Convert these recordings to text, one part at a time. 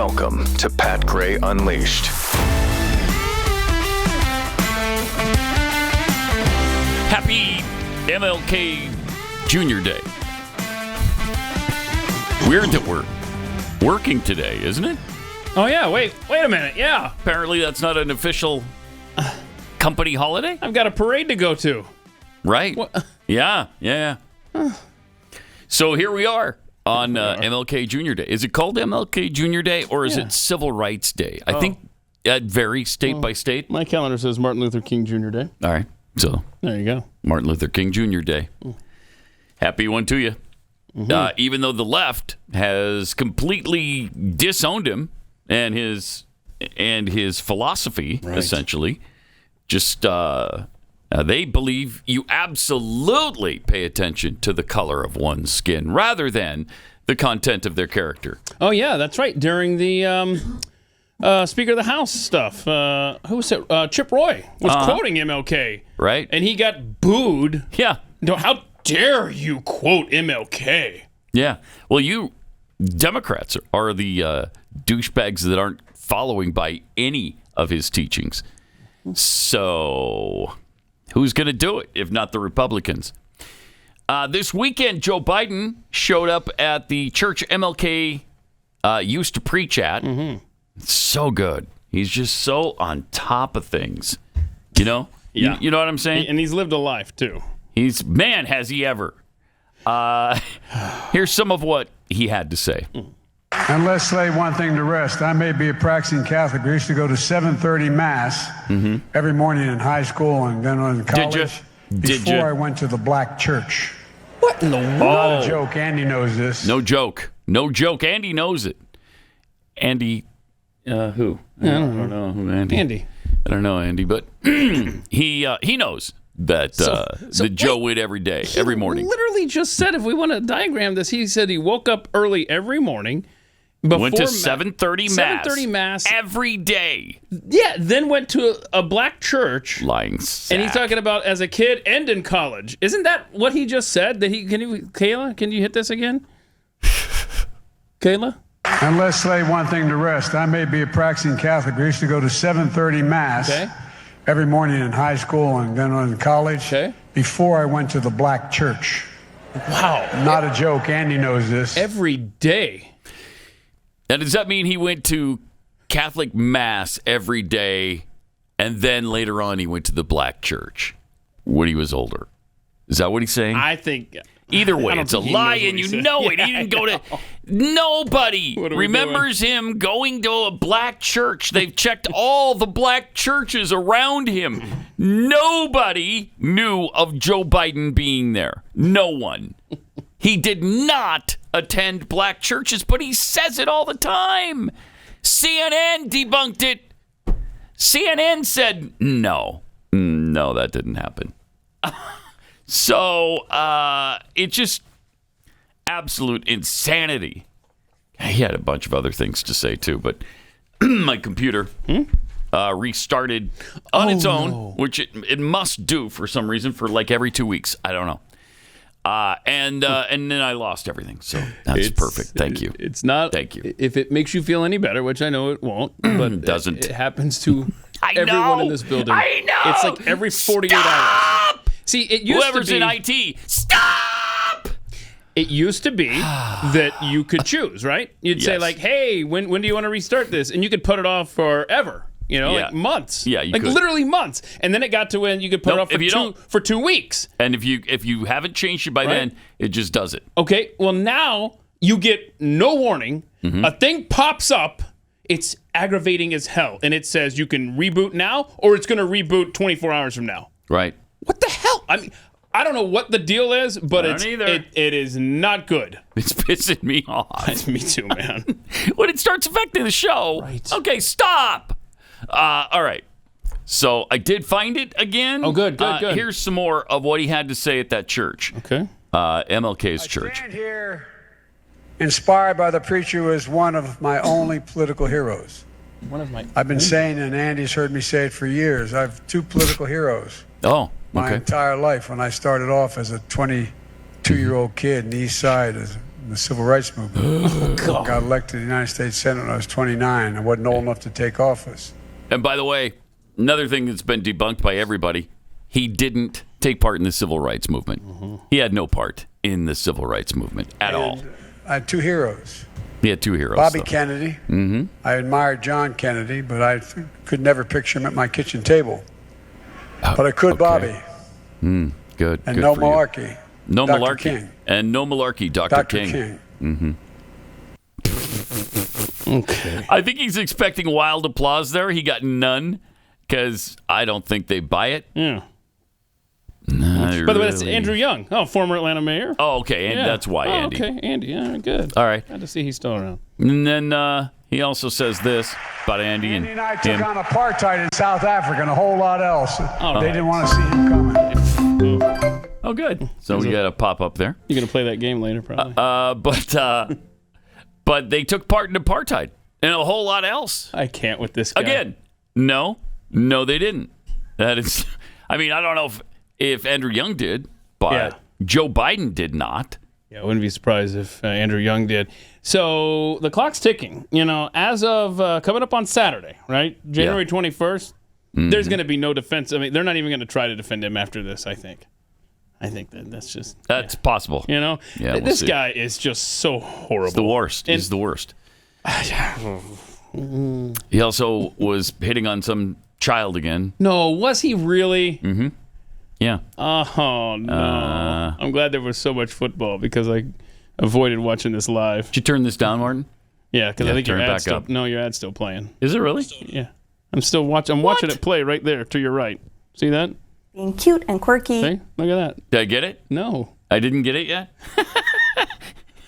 Welcome to Pat Gray Unleashed. Happy MLK Jr. Day. Weird that we're working today, isn't it? Oh, yeah. Wait a minute. Yeah. Apparently that's not an official company holiday. I've got a parade to go to. Right. What? Yeah. So here we are on MLK Jr. Day. Is it called MLK Jr. Day or is it Civil Rights Day? I think it varies state by state. My calendar says Martin Luther King Jr. Day. All right. So there you go. Martin Luther King Jr. Day. Happy one to you. Even though the left has completely disowned him and his philosophy, essentially, just they believe you absolutely pay attention to the color of one's skin rather than the content of their character. Oh, yeah, that's right. During the Speaker of the House stuff, who was it? Chip Roy was quoting MLK. Right. And he got booed. Yeah. No, how dare you quote MLK? Yeah. Well, you Democrats are the douchebags that aren't following by any of his teachings. So who's going to do it if not the Republicans? This weekend, Joe Biden showed up at the church MLK used to preach at. So good. He's just so on top of things. You know? Yeah. You know what I'm saying? And he's lived a life, too. Man, has he ever. Here's some of what he had to say. And let's lay one thing to rest. I may be a practicing Catholic. We used to go to 7:30 Mass every morning in high school and then in college. Before I went to the black church. What in the world? Not a joke. Andy knows this. No joke. Andy knows it. Andy, who? I don't know who Andy. I don't know Andy, but he knows that that Joe would every day, every morning. Literally just said, if we want to diagram this, he said he woke up early every morning. Went to 7:30 Mass. 7:30 Mass. Every day. Yeah, then went to a black church. Lying sack. And he's talking about as a kid and in college. Isn't that what he just said? Kayla, can you hit this again? Kayla? And let's lay one thing to rest. I may be a practicing Catholic. We used to go to 7:30 Mass every morning in high school and then in college. Before I went to the black church. Wow. Not a joke. Andy knows this. Every day. Now, does that mean he went to Catholic Mass every day and then later on he went to the black church when he was older? Is that what he's saying? I think... Either way, it's a lie, and you know it. He didn't go to... Nobody remembers him going to a black church. They've checked all the black churches around him. Nobody knew of Joe Biden being there. No one. He did not attend black churches, but he says it all the time. CNN debunked it. CNN said, no, that didn't happen. So it's just absolute insanity. He had a bunch of other things to say, too, but my computer restarted on its own, which it must do for some reason for like every 2 weeks. I don't know. And then I lost everything. So that's perfect. Thank you. It's not. Thank you. If it makes you feel any better, which I know it won't, but it doesn't. It happens to everyone in this building. I know. It's like every 48 hours. See, it used Whoever's to be, in IT, stop! It used to be that you could choose, right? You'd say like, hey, when do you want to restart this? And you could put it off forever. You know, like months. Yeah, you could. Literally months. And then it got to when you could put it off for 2 weeks. And if you haven't changed it by then, it just does it. Okay, well now you get no warning. A thing pops up. It's aggravating as hell. And it says you can reboot now or it's going to reboot 24 hours from now. Right. What the hell? I mean, I don't know what the deal is, but it is not good. It's pissing me off. Me too, man. When it starts affecting the show. Right. Okay, stop. All right. So I did find it again. Oh, good. Here's some more of what he had to say at that church. Okay. MLK's church. I stand here inspired by the preacher who is one of my only political heroes. I've been saying, and Andy's heard me say it for years, I have two political heroes. Oh, my entire life. When I started off as a 22-year-old kid in the East Side as a in the civil rights movement. Got elected to the United States Senate when I was 29. I wasn't old enough to take office. And by the way, another thing that's been debunked by everybody, he didn't take part in the civil rights movement. He had no part in the civil rights movement at all. I had two heroes. He had two heroes. Bobby Kennedy. I admired John Kennedy, but I could never picture him at my kitchen table. But I could Bobby. Good. And good no for you. malarkey. No Dr. malarkey. King. And no malarkey, Dr. King. Okay. I think he's expecting wild applause there. He got none because I don't think they buy it. Yeah. No, By the way, that's Andrew Young. Oh, former Atlanta mayor. Oh, okay. And that's why, Andy. Okay, Andy. Yeah, good. All right. Glad to see he's still around. And then he also says this about Andy Andy and I him. took on apartheid in South Africa and a whole lot else. They didn't want to see him coming. Oh, good. So we got a pop up there. You're going to play that game later, probably. But they took part in apartheid and a whole lot else. I can't with this guy. Again, no, they didn't. That is, I mean, I don't know if Andrew Young did, but Joe Biden did not. Yeah, I wouldn't be surprised if Andrew Young did. So the clock's ticking. You know, as of coming up on Saturday, right? January 21st, there's going to be no defense. I mean, they're not even going to try to defend him after this, I think. I think that's possible. You know, yeah, this guy is just so horrible. It's the worst. He's the worst. He also was hitting on some child again. No, was he really? Mm-hmm. Yeah. Oh no! I'm glad there was so much football because I avoided watching this live. Did you turn this down, Martin? Yeah, because I think your ad's up. your ad's still playing. Is it really? Yeah, I'm still watching. I'm watching it play right there to your right. See that? Being cute and quirky. See? Look at that. Did I get it? No. I didn't get it yet?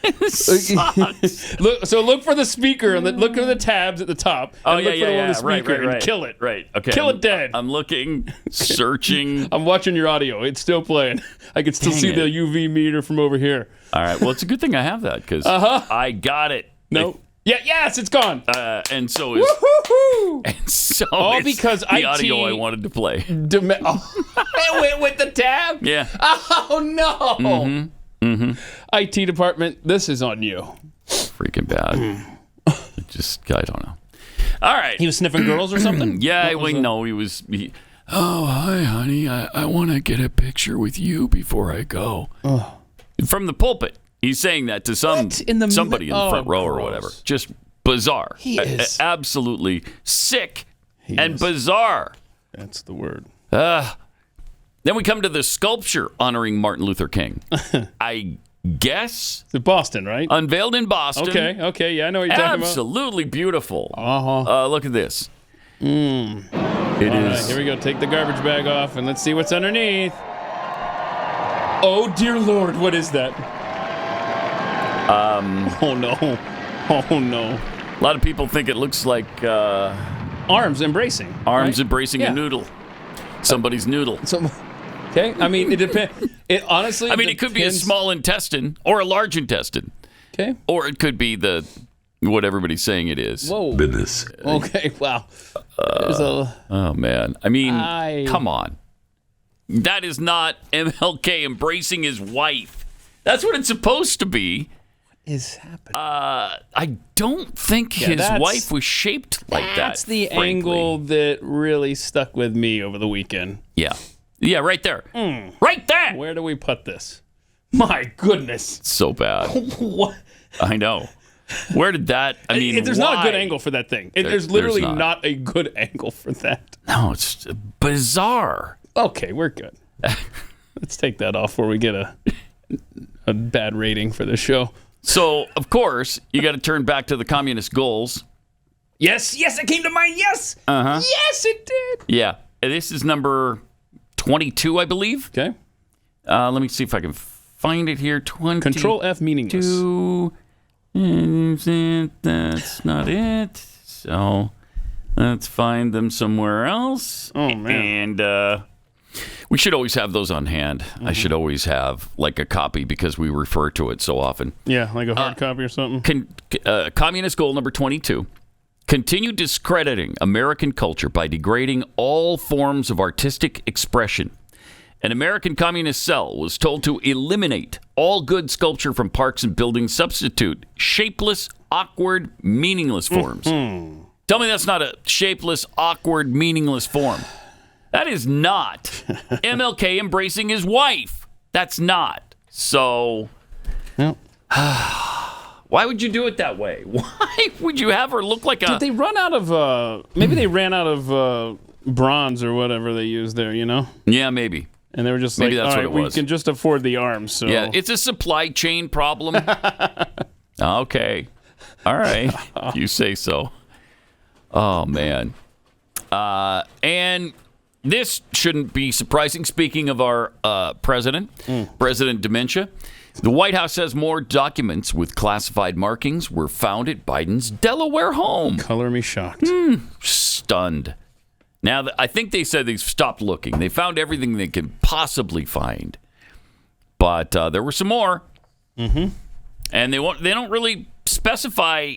It sucks. Look for the speaker and look for the tabs at the top. Oh, and look for the one with the speaker right. and kill it. Right. Okay. Kill it dead. I'm looking, searching. I'm watching your audio. It's still playing. I can still see the UV meter from over here. All right. Well, it's a good thing I have that because I got it. No. Yes, it's gone. And so is Woo-hoo-hoo! And so all is because the IT audio I wanted to play. It went with the tab? Yeah. Oh, no. Mm-hmm. IT department, this is on you. Freaking bad. I don't know. All right. He was sniffing girls or something? Yeah, he was. Oh, hi, honey. I want to get a picture with you before I go. Oh. From the pulpit. He's saying that to somebody in the front row or whatever. Just bizarre. He is absolutely sick and bizarre. That's the word. Then we come to the sculpture honoring Martin Luther King. I guess it's in Boston, right? Unveiled in Boston. Okay, yeah, I know what you're talking about. Absolutely beautiful. Look at this. It is. Right, here we go. Take the garbage bag off and let's see what's underneath. Oh dear Lord, what is that? Oh no. A lot of people think it looks like arms embracing. Embracing a noodle. Somebody's noodle. Okay. I mean, it depends. It honestly. I mean, it could be a small intestine or a large intestine. Okay. Or it could be what everybody's saying it is. Whoa. Business. Okay. Wow. Oh man. I mean, come on. That is not MLK embracing his wife. That's what it's supposed to be. What is happening? I don't think his wife was shaped like that. That's the angle that really stuck with me over the weekend. Yeah. Yeah, right there. Right there. Where do we put this? My goodness. It's so bad. What? I know. Where did that? I mean, there's not a good angle for that thing. There's literally not a good angle for that. No, it's bizarre. Okay, we're good. Let's take that off before we get a bad rating for the show. So, of course, you got to turn back to the communist goals. Yes, it came to mind. Yes. Yes, it did. Yeah. This is number 22, I believe. Okay. Let me see if I can find it here. 22. Control F meaningless. That's not it. So, let's find them somewhere else. Oh, man. And we should always have those on hand. I should always have like a copy because we refer to it so often. Yeah, like a hard copy or something. Communist goal number 22. Continue discrediting American culture by degrading all forms of artistic expression An American communist cell was told to eliminate all good sculpture from parks and buildings, substitute shapeless, awkward, meaningless forms. Tell me that's not a shapeless, awkward, meaningless form. That is not MLK embracing his wife. That's not. So, why would you do it that way? Why would you have her look like a... Did they run out of... maybe they ran out of bronze or whatever they used there, you know? Yeah, maybe. And they were just maybe like, that's all right, what it was. We can just afford the arms. So. Yeah, it's a supply chain problem. Okay. All right. You say so. Oh, man. And this shouldn't be surprising. Speaking of our president, President Dementia, the White House says more documents with classified markings were found at Biden's Delaware home. Color me shocked. Stunned. Now, I think they said they've stopped looking. They found everything they could possibly find. But there were some more. Mm-hmm. And they don't really specify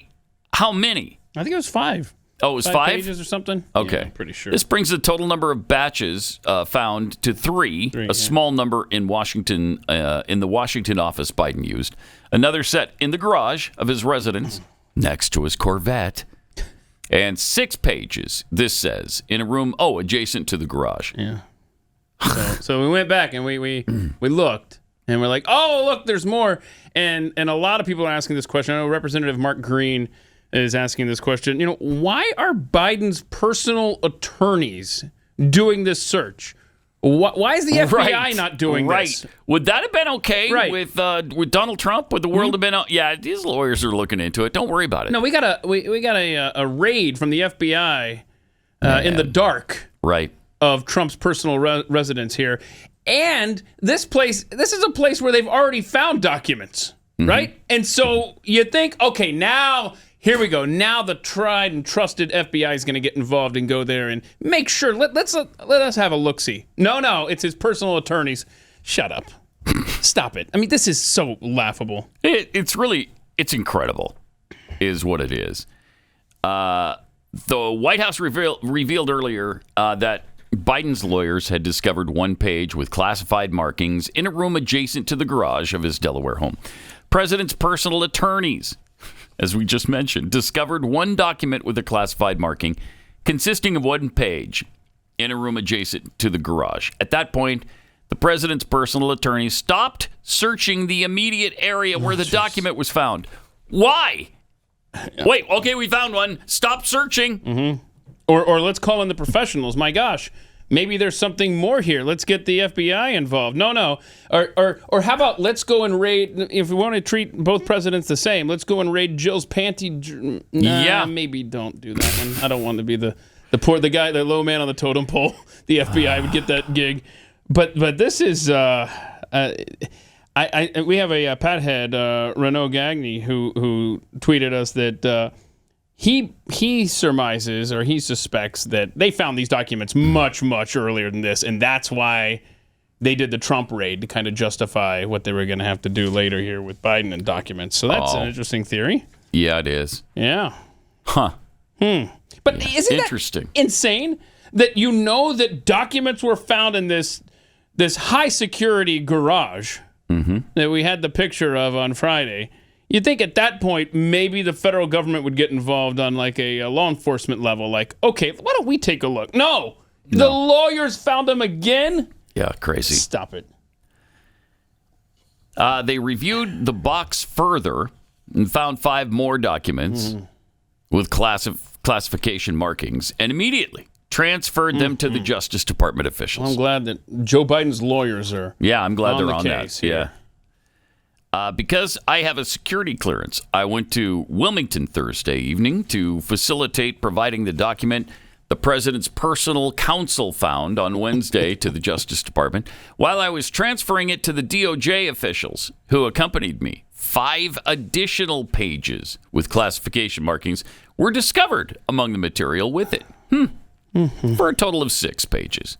how many. I think it was 5. Oh, it was 5 pages or something? Okay. Yeah, I'm pretty sure. This brings the total number of batches found to 3, a small number in Washington, in the Washington office Biden used, another set in the garage of his residence next to his Corvette, and 6 pages, this says, in a room, adjacent to the garage. Yeah. So we went back and we looked, and we're like, oh, look, there's more. And a lot of people are asking this question. I know Representative Mark Green is asking this question. You know, why are Biden's personal attorneys doing this search? Why is the FBI not doing this? Would that have been okay with Donald Trump? Would the world have been? Yeah, these lawyers are looking into it. Don't worry about it. No, we got a raid from the FBI in the dark, of Trump's personal residence here, and this is a place where they've already found documents, right? And so you think, okay, now. Here we go. Now the tried and trusted FBI is going to get involved and go there and make sure. Let us have a look-see. No, it's his personal attorneys. Shut up. Stop it. I mean, this is so laughable. It's incredible, is what it is. The White House revealed earlier that Biden's lawyers had discovered one page with classified markings in a room adjacent to the garage of his Delaware home. President's personal attorneys, as we just mentioned, discovered one document with a classified marking consisting of one page in a room adjacent to the garage. At that point, the president's personal attorney stopped searching the immediate area where the document was found. Why? Wait, okay, we found one. Stop searching. Mm-hmm. Or let's call in the professionals. My gosh, maybe there's something more here. Let's get the FBI involved. No. Or how about let's go and raid, if we want to treat both presidents the same, let's go and raid Jill's panty. Maybe don't do that one. I don't want to be the guy, the low man on the totem pole. The FBI would get that gig. But this is, we have a Pathead, Renaud Gagny, who tweeted us that he surmises, or he suspects, that they found these documents much, much earlier than this, and that's why they did the Trump raid, to kind of justify what they were going to have to do later here with Biden and documents. So that's an interesting theory. Yeah, it is. Yeah. Huh. But isn't that insane that that documents were found in this high security garage that we had the picture of on Friday? You'd think at that point, maybe the federal government would get involved on like a law enforcement level. Like, okay, why don't we take a look? No. The lawyers found them again? Yeah, crazy. Stop it. They reviewed the box further and found 5 more documents with classification markings and immediately transferred them to the Justice Department officials. Well, I'm glad that Joe Biden's lawyers are I'm glad they're on the that. case here. Because I have a security clearance, I went to Wilmington Thursday evening to facilitate providing the document the president's personal counsel found on Wednesday to the Justice Department while I was transferring it to the DOJ officials who accompanied me. 5 additional pages with classification markings were discovered among the material with it, for a total of 6 pages.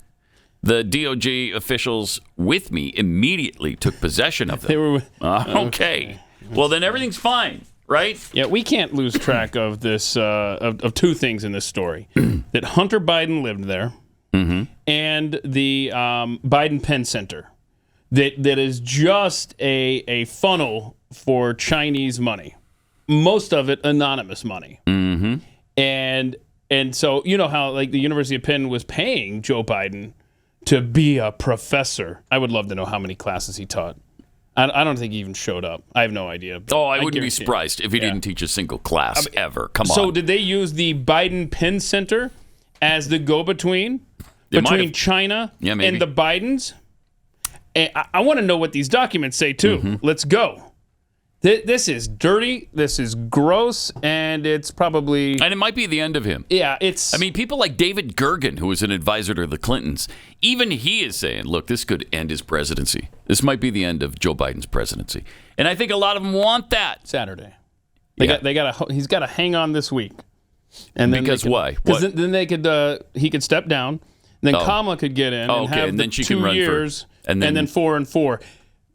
The DOJ officials with me immediately took possession of them. They were okay. Well, then everything's fine, right? Yeah, we can't lose track of this of 2 things in this story: that Hunter Biden lived there, and the Biden Penn Center that is just a funnel for Chinese money. Most of it anonymous money. And so you know how like the University of Penn was paying Joe Biden to be a professor. I would love to know how many classes he taught. I don't think he even showed up. I have no idea. I wouldn't be surprised if he didn't teach a single class ever. Come on. So did they use the Biden Penn Center as the go-between between China and the Bidens? And I want to know what these documents say, too. Let's go. This is dirty, this is gross, and it's probably... And it might be the end of him. Yeah, it's... I mean, people like David Gergen, who was an advisor to the Clintons, even he is saying, look, this could end his presidency. This might be the end of Joe Biden's presidency. And I think a lot of them want that. Saturday. He's got to hang on this week. And then because why? Because then he could step down, then Kamala could get in and have and then she 2 can run years, and then 4 and 4.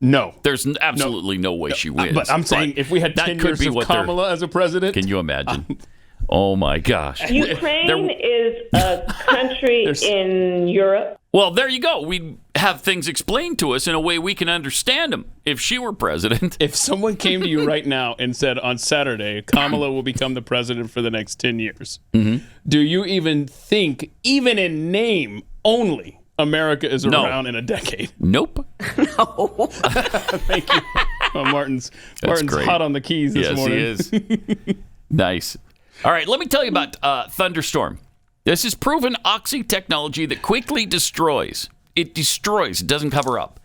No. There's absolutely no way she wins. But I'm saying if we had 10 years of Kamala as a president. Can you imagine? Oh, my gosh. Ukraine is a country in Europe. Well, there you go. We'd have things explained to us in a way we can understand them if she were president. If someone came to you right now and said on Saturday, Kamala will become the president for the next 10 years, do you even think, even in name only, America is around in a decade? Nope. No. Thank you. Well, Martin's great. hot on the keys this morning. Yes, he is. Nice. All right, let me tell you about Thunderstorm. This is proven oxy technology that quickly destroys. It destroys. It doesn't cover up.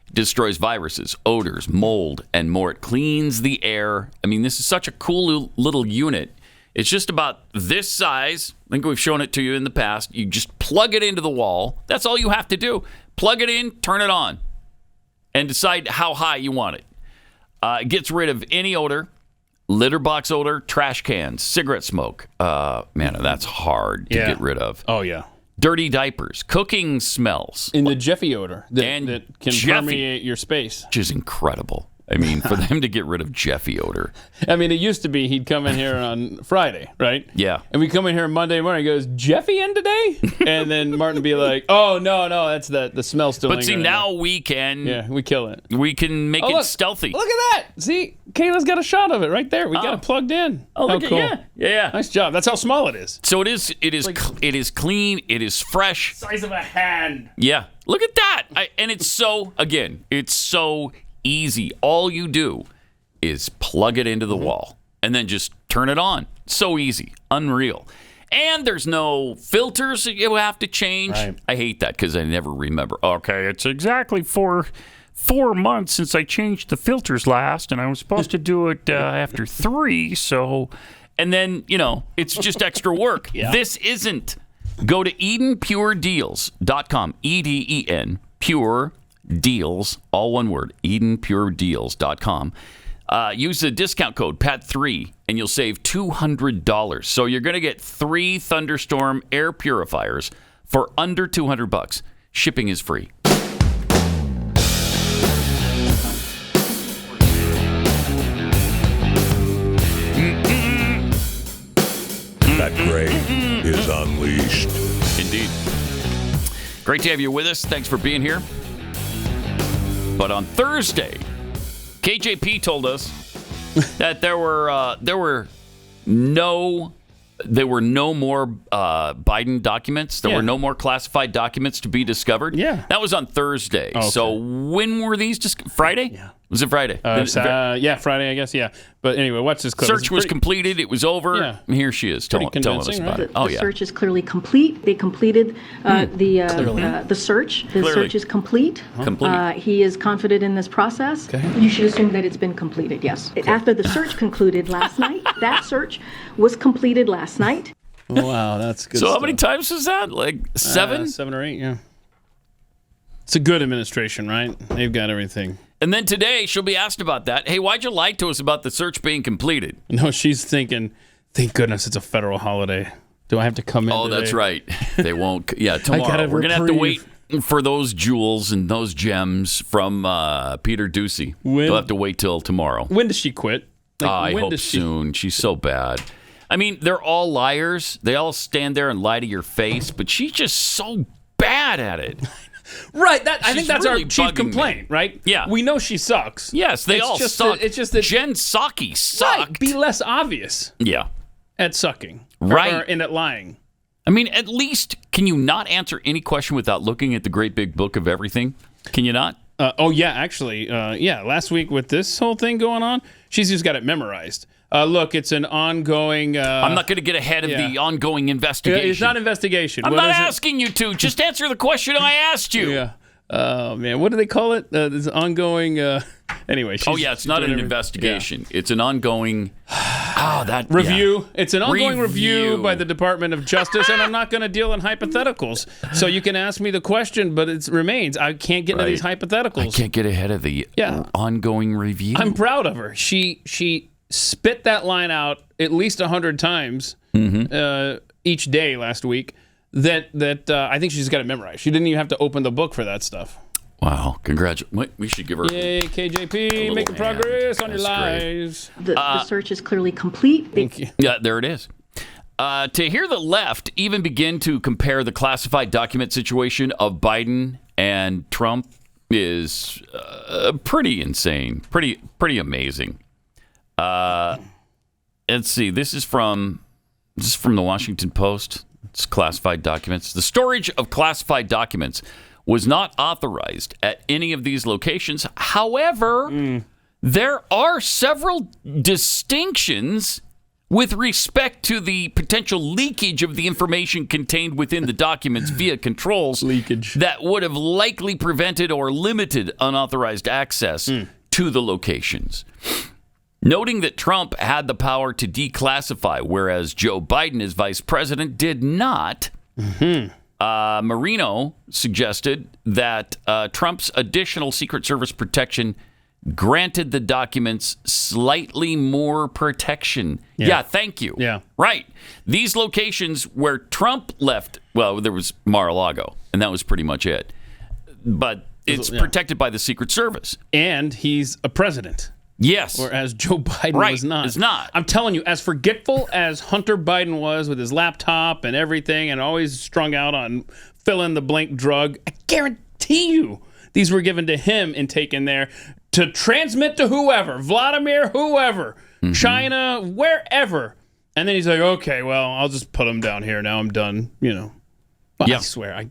It destroys viruses, odors, mold, and more. It cleans the air. I mean, this is such a cool little unit. It's just about this size. I think we've shown it to you in the past. You just plug it into the wall. That's all you have to do. Plug it in, turn it on, and decide how high you want it. It gets rid of any odor, litter box odor, trash cans, cigarette smoke. Man, that's hard to get rid of. Oh, yeah. Dirty diapers, cooking smells. In the Jeffy odor that can permeate your space. Which is incredible. I mean, for them to get rid of Jeffy odor. I mean, it used to be he'd come in here on Friday, right? Yeah. And we come in here Monday morning. He goes, Jeffy in today? And then Martin would be like, oh, no, that's the smell still. But see, now we can. Yeah, we kill it. We can make it stealthy. Look at that. See, Kayla's got a shot of it right there. We got it plugged in. Oh, look cool. Yeah. Nice job. That's how small it is. So it is clean. It is fresh. Size of a hand. Yeah. Look at that. And it's so easy. All you do is plug it into the wall and then just turn it on. So easy. Unreal. And there's no filters that you have to change. Right. I hate that because I never remember. Okay, it's exactly 4 months since I changed the filters last, and I was supposed to do it after 3. So, and then, it's just extra work. Yeah. This isn't. Go to EdenPureDeals.com. EDEN, pure deals, all one word, EdenPureDeals.com. Use the discount code PAT3 and you'll save $200. So you're going to get 3 Thunderstorm air purifiers for under $200. Shipping is free. Pat Gray is unleashed. Indeed. Great to have you with us. Thanks for being here. But on Thursday, KJP told us that there were no more Biden documents. There were no more classified documents to be discovered. Yeah. That was on Thursday. Okay. So when were these Friday? Yeah. Was it Friday? Friday, I guess, yeah. But anyway, watch this clip. Search was completed. It was over. Yeah. And here she is telling us about it. The search is clearly complete. They completed the search. The search is complete. He is confident in this process. Okay. You should assume that it's been completed, yes. Okay. After the search concluded last night, that search was completed last night. Wow, that's good So stuff. how many times was that? Like 7? 7 or 8, yeah. It's a good administration, right? They've got everything. And then today, she'll be asked about that. Hey, why'd you lie to us about the search being completed? No, she's thinking, thank goodness it's a federal holiday. Do I have to come in today? That's right. They won't. Yeah, tomorrow. We're going to have to wait for those jewels and those gems from Peter Ducey. They'll have to wait till tomorrow. When does she quit? I hope soon. She's so bad. I mean, they're all liars. They all stand there and lie to your face, but she's just so bad at it. Right. I think that's really our chief bugging complaint, me. right? Yeah. We know she sucks. Yes, they all suck. It's just that Jen Psaki sucked. Right, be less obvious Yeah. at sucking. Right. Or and at lying. I mean, at least, can you not answer any question without looking at the great big book of everything? Can you not? Actually, last week with this whole thing going on, she's just got it memorized. Look, it's an ongoing... I'm not going to get ahead of the ongoing investigation. It's not investigation. I'm not asking you to. Just answer the question I asked you. Yeah. Oh, man. What do they call it? This ongoing... Anyway. It's not an investigation. Yeah. It's an ongoing... review. Yeah. It's an ongoing review by the Department of Justice, and I'm not going to deal in hypotheticals. So you can ask me the question, but it remains. I can't get into these hypotheticals. I can't get ahead of the ongoing review. I'm proud of her. She spit that line out at least 100 times each day last week. That I think she's got it memorized. She didn't even have to open the book for that stuff. Wow! Congratulations. We should give her. Yay, KJP, making progress on your lives. The search is clearly complete. Thank you. Yeah, there it is. To hear the left even begin to compare the classified document situation of Biden and Trump is pretty insane, pretty amazing. Let's see. This is from the Washington Post. It's classified documents. The storage of classified documents was not authorized at any of these locations. However, there are several distinctions with respect to the potential leakage of the information contained within the documents via controls that would have likely prevented or limited unauthorized access to the locations. Noting that Trump had the power to declassify, whereas Joe Biden, as vice president, did not, Marino suggested that Trump's additional Secret Service protection granted the documents slightly more protection. Yeah, thank you. Yeah. Right. These locations where Trump left, well, there was Mar-a-Lago, and that was pretty much it. But it's protected by the Secret Service. And he's a president. Yes. Whereas Joe Biden was not. Is not. I'm telling you, as forgetful as Hunter Biden was with his laptop and everything and always strung out on fill-in-the-blank drug, I guarantee you these were given to him and taken there to transmit to whoever, Vladimir, whoever, China, wherever. And then he's like, okay, well, I'll just put them down here. Now I'm done, I swear,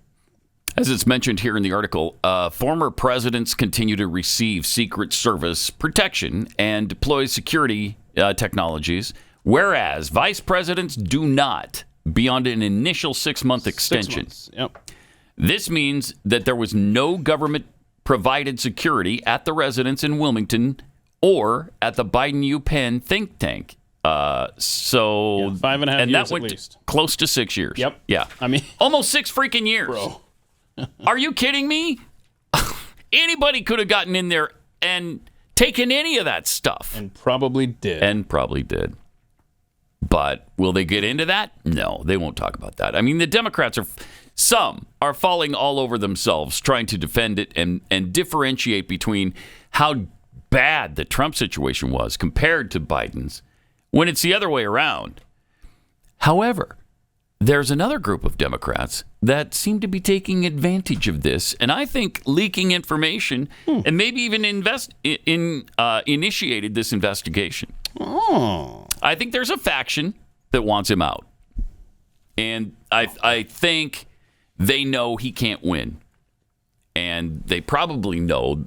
As it's mentioned here in the article, former presidents continue to receive Secret Service protection and deploy security technologies, whereas vice presidents do not, beyond an initial 6-month extension. 6 months. Yep. This means that there was no government-provided security at the residence in Wilmington or at the Biden UPenn think tank. 5.5 and years that went at least. Close to 6 years. Yep. Yeah. I mean, almost 6 freaking years. Bro. Are you kidding me? Anybody could have gotten in there and taken any of that stuff. And probably did. But will they get into that? No, they won't talk about that. I mean, the Democrats some are falling all over themselves trying to defend it and differentiate between how bad the Trump situation was compared to Biden's when it's the other way around. However, there's another group of Democrats that seem to be taking advantage of this, and I think leaking information and maybe even initiated this investigation. Oh. I think there's a faction that wants him out, and I think they know he can't win, and they probably know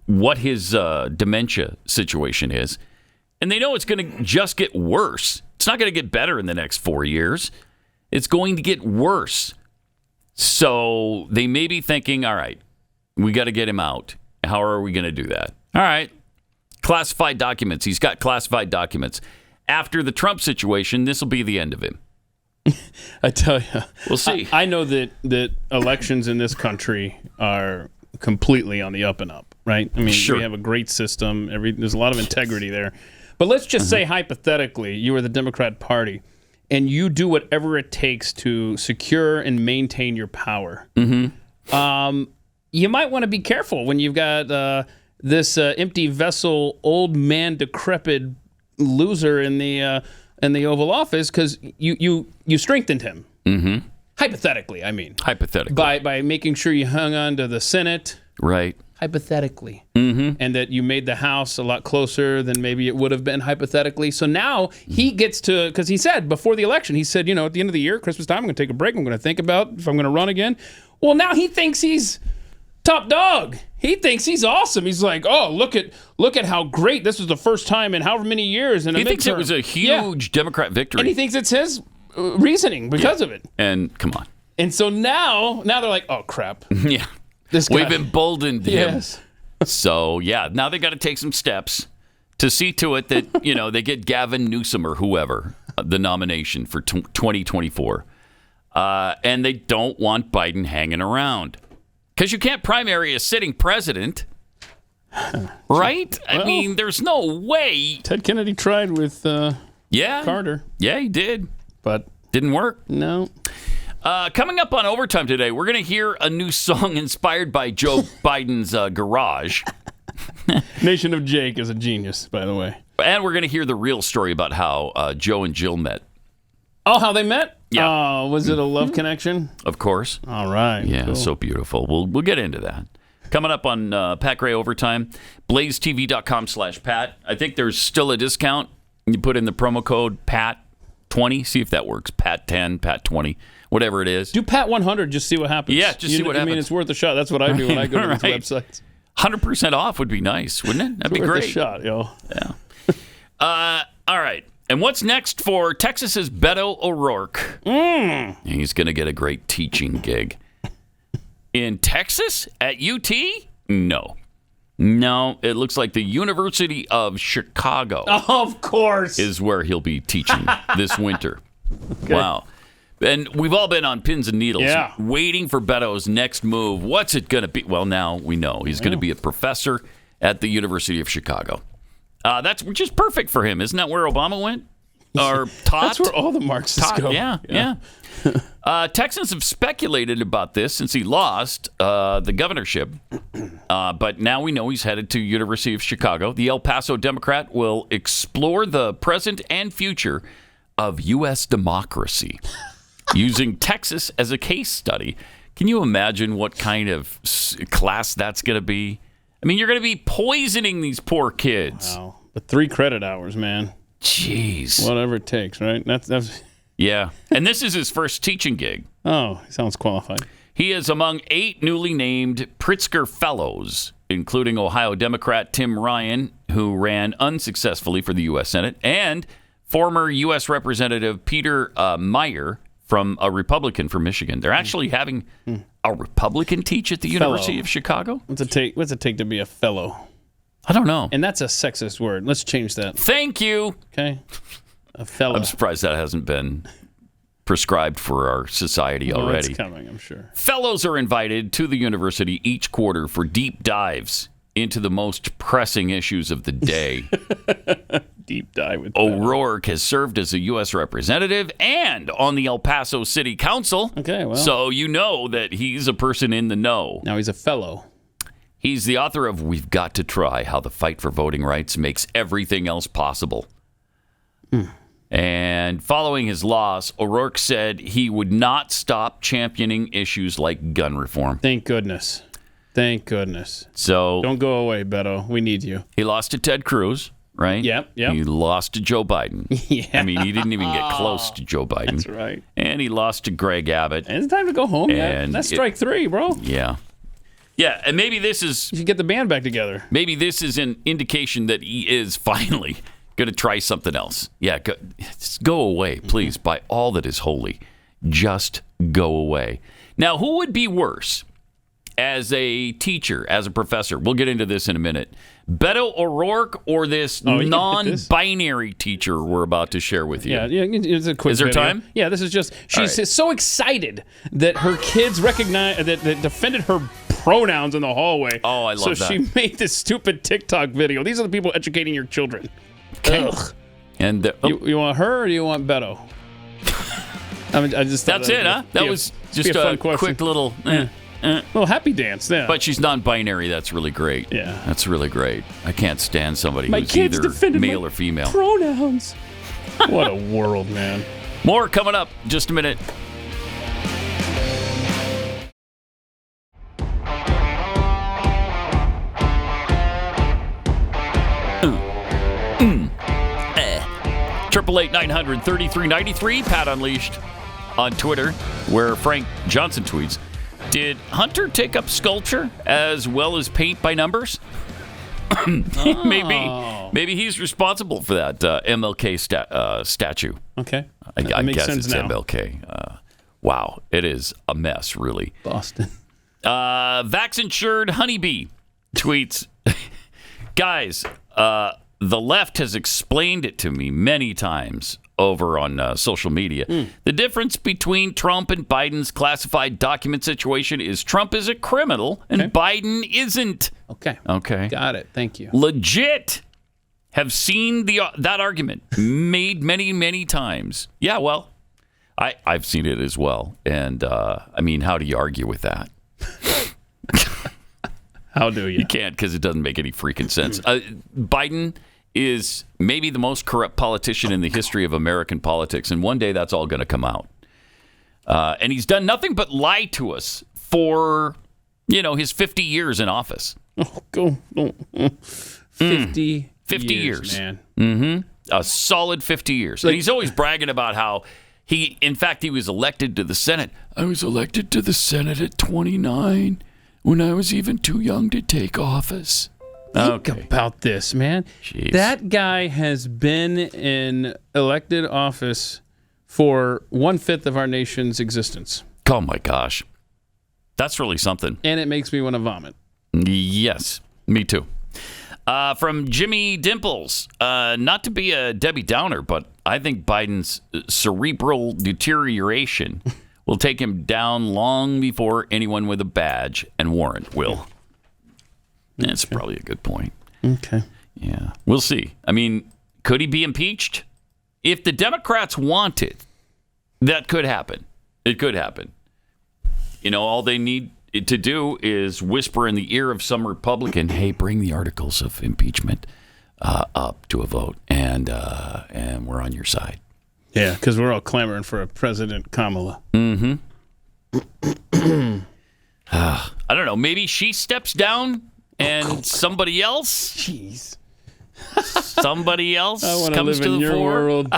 what his dementia situation is, and they know it's going to just get worse. It's not going to get better in the next 4 years. It's going to get worse. So they may be thinking, all right, we got to get him out. How are we going to do that? All right. Classified documents. He's got classified documents. After the Trump situation, this will be the end of him. I tell you. We'll see. I know that elections in this country are completely on the up and up, right? I mean, we have a great system. There's a lot of integrity there. But let's just say, hypothetically, you are the Democrat Party, and you do whatever it takes to secure and maintain your power. You might want to be careful when you've got this empty vessel, old man, decrepit loser in the Oval Office, because you strengthened him. Hypothetically, I mean. Hypothetically. By making sure you hung on to the Senate. Right. Hypothetically. Mm-hmm. And that you made the House a lot closer than maybe it would have been hypothetically. So now he gets to, because he said before the election, he said, at the end of the year, Christmas time, I'm going to take a break. I'm going to think about if I'm going to run again. Well, now he thinks he's top dog. He thinks he's awesome. He's like, oh, look at how great. This was the first time in however many years. In a he thinks it was a huge Democrat victory. And he thinks it's his reasoning because of it. And come on. And so now they're like, oh, crap. Yeah. This guy. We've emboldened him. Yes. So, now they got to take some steps to see to it that, they get Gavin Newsom or whoever the nomination for 2024. And they don't want Biden hanging around. Because you can't primary a sitting president, right? Well, I mean, there's no way. Ted Kennedy tried with Carter. Yeah, he did. But didn't work. No. Coming up on Overtime today, we're going to hear a new song inspired by Joe Biden's garage. Nation of Jake is a genius, by the way. And we're going to hear the real story about how Joe and Jill met. Oh, how they met? Yeah. Was it a love connection? Of course. All right. Yeah, cool. So beautiful. We'll get into that. Coming up on Pat Gray Overtime, blazetv.com/Pat. I think there's still a discount. You put in the promo code PAT20. See if that works. PAT10, PAT20, whatever it is. Do Pat 100. Just see what happens. Yeah, just see what happens. I mean, it's worth a shot. That's what I do when I go to these websites. 100% off would be nice, wouldn't it? That'd be great. Worth a shot, yo. Yeah. All right. And what's next for Texas's Beto O'Rourke? He's going to get a great teaching gig. In Texas? At UT? No, it looks like the University of Chicago. Of course. Is where he'll be teaching this winter. Okay. Wow. And we've all been on pins and needles waiting for Beto's next move. What's it going to be? Well, now we know. He's going to be a professor at the University of Chicago. Which is perfect for him. Isn't that where Obama went? Or taught? That's where all the Marxists go. Yeah. Texans have speculated about this since he lost the governorship. But now we know he's headed to University of Chicago. The El Paso Democrat will explore the present and future of U.S. democracy using Texas as a case study. Can you imagine what kind of class that's going to be? I mean, you're going to be poisoning these poor kids. Wow. But 3 credit hours, man. Jeez. Whatever it takes, right? That's. Yeah. And this is his first teaching gig. Oh, he sounds qualified. He is among 8 newly named Pritzker Fellows, including Ohio Democrat Tim Ryan, who ran unsuccessfully for the U.S. Senate, and former U.S. Representative Peter Meyer, from a Republican from Michigan. They're actually having a Republican teach at the University of Chicago? What's it take to be a fellow? I don't know. And that's a sexist word. Let's change that. Thank you. Okay. A fellow. I'm surprised that hasn't been prescribed for our society already. It's coming, I'm sure. Fellows are invited to the university each quarter for deep dives into the most pressing issues of the day. Deep dive with O'Rourke has served as a U.S. representative and on the El Paso City Council. Okay, well. So you know that he's a person in the know. Now he's a fellow. He's the author of We've Got to Try, How the Fight for Voting Rights Makes Everything Else Possible. And following his loss, O'Rourke said he would not stop championing issues like gun reform. Thank goodness. Thank goodness. So don't go away, Beto. We need you. He lost to Ted Cruz, right? Yep. He lost to Joe Biden. Yeah. I mean, he didn't even get close to Joe Biden. That's right. And he lost to Greg Abbott. And it's time to go home. And that's strike 3, bro. Yeah. Yeah, and maybe this is... You should get the band back together. Maybe this is an indication that he is finally going to try something else. Yeah, go away, please, by all that is holy. Just go away. Now, who would be worse as a teacher, as a professor? We'll get into this in a minute. Beto O'Rourke or this non-binary teacher we're about to share with you? Yeah, it's a quick Is there video. time? Yeah, this is just... She's so excited that her kids recognize... that defended her pronouns in the hallway. Oh, I love that. So she made this stupid TikTok video. These are the people educating your children. Okay. Ugh. And you want her or do you want Beto? I just that's it, huh? That was just a quick little... little happy dance, yeah. But she's non-binary. That's really great. Yeah. That's really great. I can't stand somebody My who's kids either defended male my or female. Pronouns. What a world, man. More coming up. Just a minute. 888-900-3393. Pat Unleashed on Twitter, where Frank Johnson tweets, did Hunter take up sculpture as well as paint by numbers? Maybe he's responsible for that MLK statue. Okay. I makes guess sense it's now. MLK. Wow, it is a mess, really. Boston. Vax-insured honeybee tweets, guys, the left has explained it to me many times over on social media. The difference between Trump and Biden's classified document situation is Trump is a criminal and Biden isn't. Okay. Got it. Thank you. Legit. Have seen that argument made many, many times. Yeah, well, I've seen it as well. And, I mean, how do you argue with that? How do you? You can't, because it doesn't make any freaking sense. Biden is maybe the most corrupt politician in the history of American politics, and one day that's all going to come out. And he's done nothing but lie to us for, his 50 years in office. Oh, go. 50 years. Man. Mm-hmm. A solid 50 years. And he's always bragging about how he was elected to the Senate. I was elected to the Senate at 29 when I was even too young to take office. Think about this, man. Jeez. That guy has been in elected office for 1/5 of our nation's existence. Oh, my gosh. That's really something. And it makes me want to vomit. Yes, me too. From Jimmy Dimples, not to be a Debbie Downer, but I think Biden's cerebral deterioration will take him down long before anyone with a badge and warrant will. That's probably a good point. Okay. Yeah, we'll see. I mean, could he be impeached? If the Democrats want it, that could happen. It could happen. All they need to do is whisper in the ear of some Republican, hey, bring the articles of impeachment up to a vote, and we're on your side. Yeah, because we're all clamoring for a President Kamala. Mm-hmm. I don't know. Maybe she steps down and somebody else? Jeez. Somebody else I want to comes live to in the your fore? world.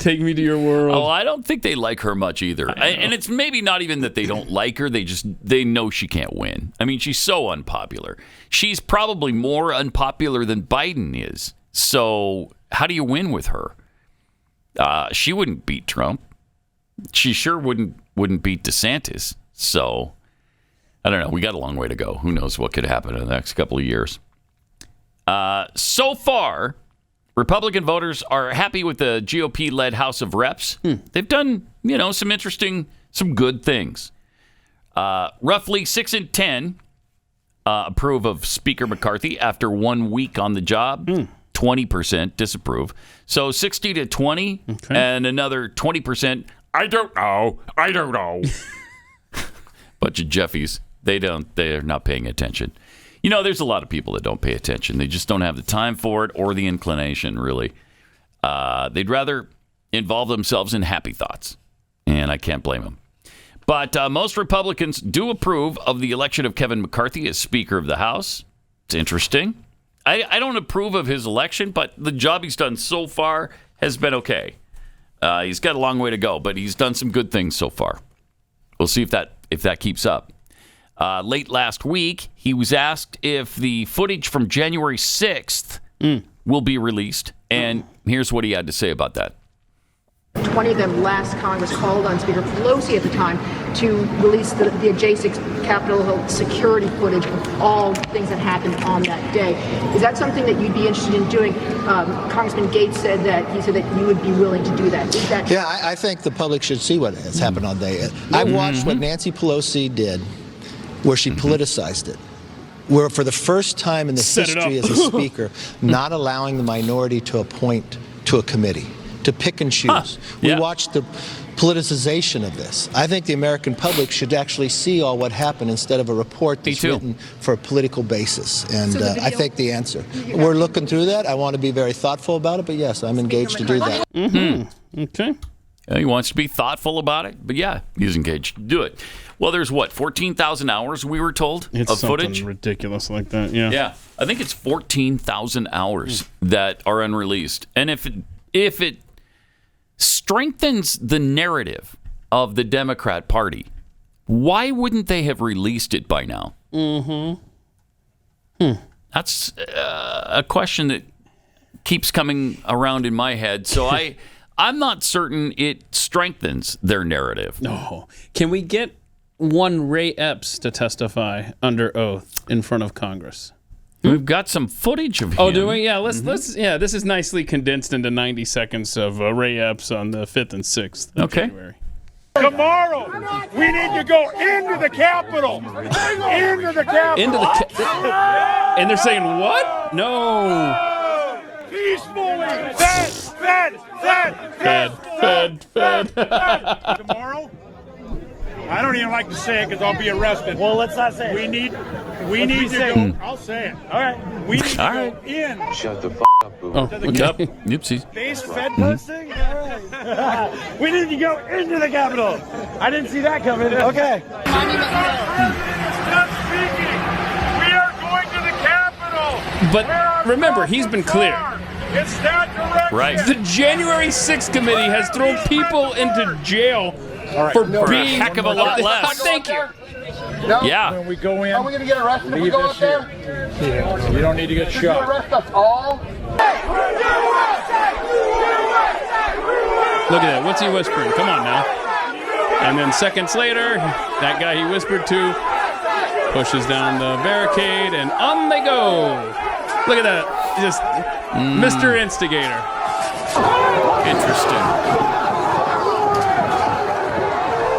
Take me to your world. Oh, I don't think they like her much either. And it's maybe not even that they don't like her. They know she can't win. I mean, she's so unpopular. She's probably more unpopular than Biden is. So how do you win with her? She wouldn't beat Trump. She sure wouldn't beat DeSantis. So I don't know. We got a long way to go. Who knows what could happen in the next couple of years. So far, Republican voters are happy with the GOP-led House of Reps. They've done, some good things. Roughly 6 in 10 approve of Speaker McCarthy after 1 week on the job. 20% disapprove. So 60 to 20, and another 20%. I don't know. Bunch of Jeffies. They're not paying attention. There's a lot of people that don't pay attention. They just don't have the time for it or the inclination, really. They'd rather involve themselves in happy thoughts, and I can't blame them. But most Republicans do approve of the election of Kevin McCarthy as Speaker of the House. It's interesting. I don't approve of his election, but the job he's done so far has been okay. He's got a long way to go, but he's done some good things so far. We'll see if that keeps up. Late last week, he was asked if the footage from January 6th will be released, and here's what he had to say about that. 20 of them last Congress called on Speaker Pelosi at the time to release the adjacent Capitol Hill security footage of all things that happened on that day. Is that something that you'd be interested in doing? Congressman Gates said that you would be willing to do that. Is that Yeah, I think the public should see what has happened on day. I watched what Nancy Pelosi did, where she politicized it. Where for the first time in the history as a speaker, not allowing the minority to appoint to a committee, to pick and choose. We watched the politicization of this. I think the American public should actually see all what happened instead of a report that's written for a political basis. And I think the answer. We're looking through that. I want to be very thoughtful about it, but yes, I'm engaged to do that. Okay. He wants to be thoughtful about it, but yeah, he's engaged to do it. Well, there's 14,000 hours, we were told, of footage? It's something ridiculous like that, yeah. Yeah, I think it's 14,000 hours that are unreleased. And if if it strengthens the narrative of the Democrat Party, why wouldn't they have released it by now? That's a question that keeps coming around in my head. So I'm not certain it strengthens their narrative. No. Can we get one Ray Epps to testify under oath in front of Congress? We've got some footage of him. Oh, do we? Yeah, let's. Yeah, this is nicely condensed into 90 seconds of Ray Epps on the 5th and 6th of January. Tomorrow, we need to go into the Capitol. Into the Capitol. And they're saying, what? No. Peacefully. Fed. Tomorrow? I don't even like to say it because I'll be arrested. Well, let's not say it. We need to go. I'll say it. All right. We need to go in. Shut the f*** up, boo. Oh, What's up? Oopsies. Base Fed posting? All right. We need to go into the Capitol. I didn't see that coming. Okay. Stop speaking. We are going to the Capitol. But remember, he's been clear. It's that direction. Right. The January 6th committee has thrown people into jail for being a heck of a lot less. Thank you. No. Yeah. When we go in, Are we going to get arrested if we go up there? yeah, you don't need to get You shot. arrest us all? Look at that. What's he whispering? Come on now. And then seconds later, that guy he whispered to pushes down the barricade, and on they go. Look at that. Just Mr. Instigator. Interesting.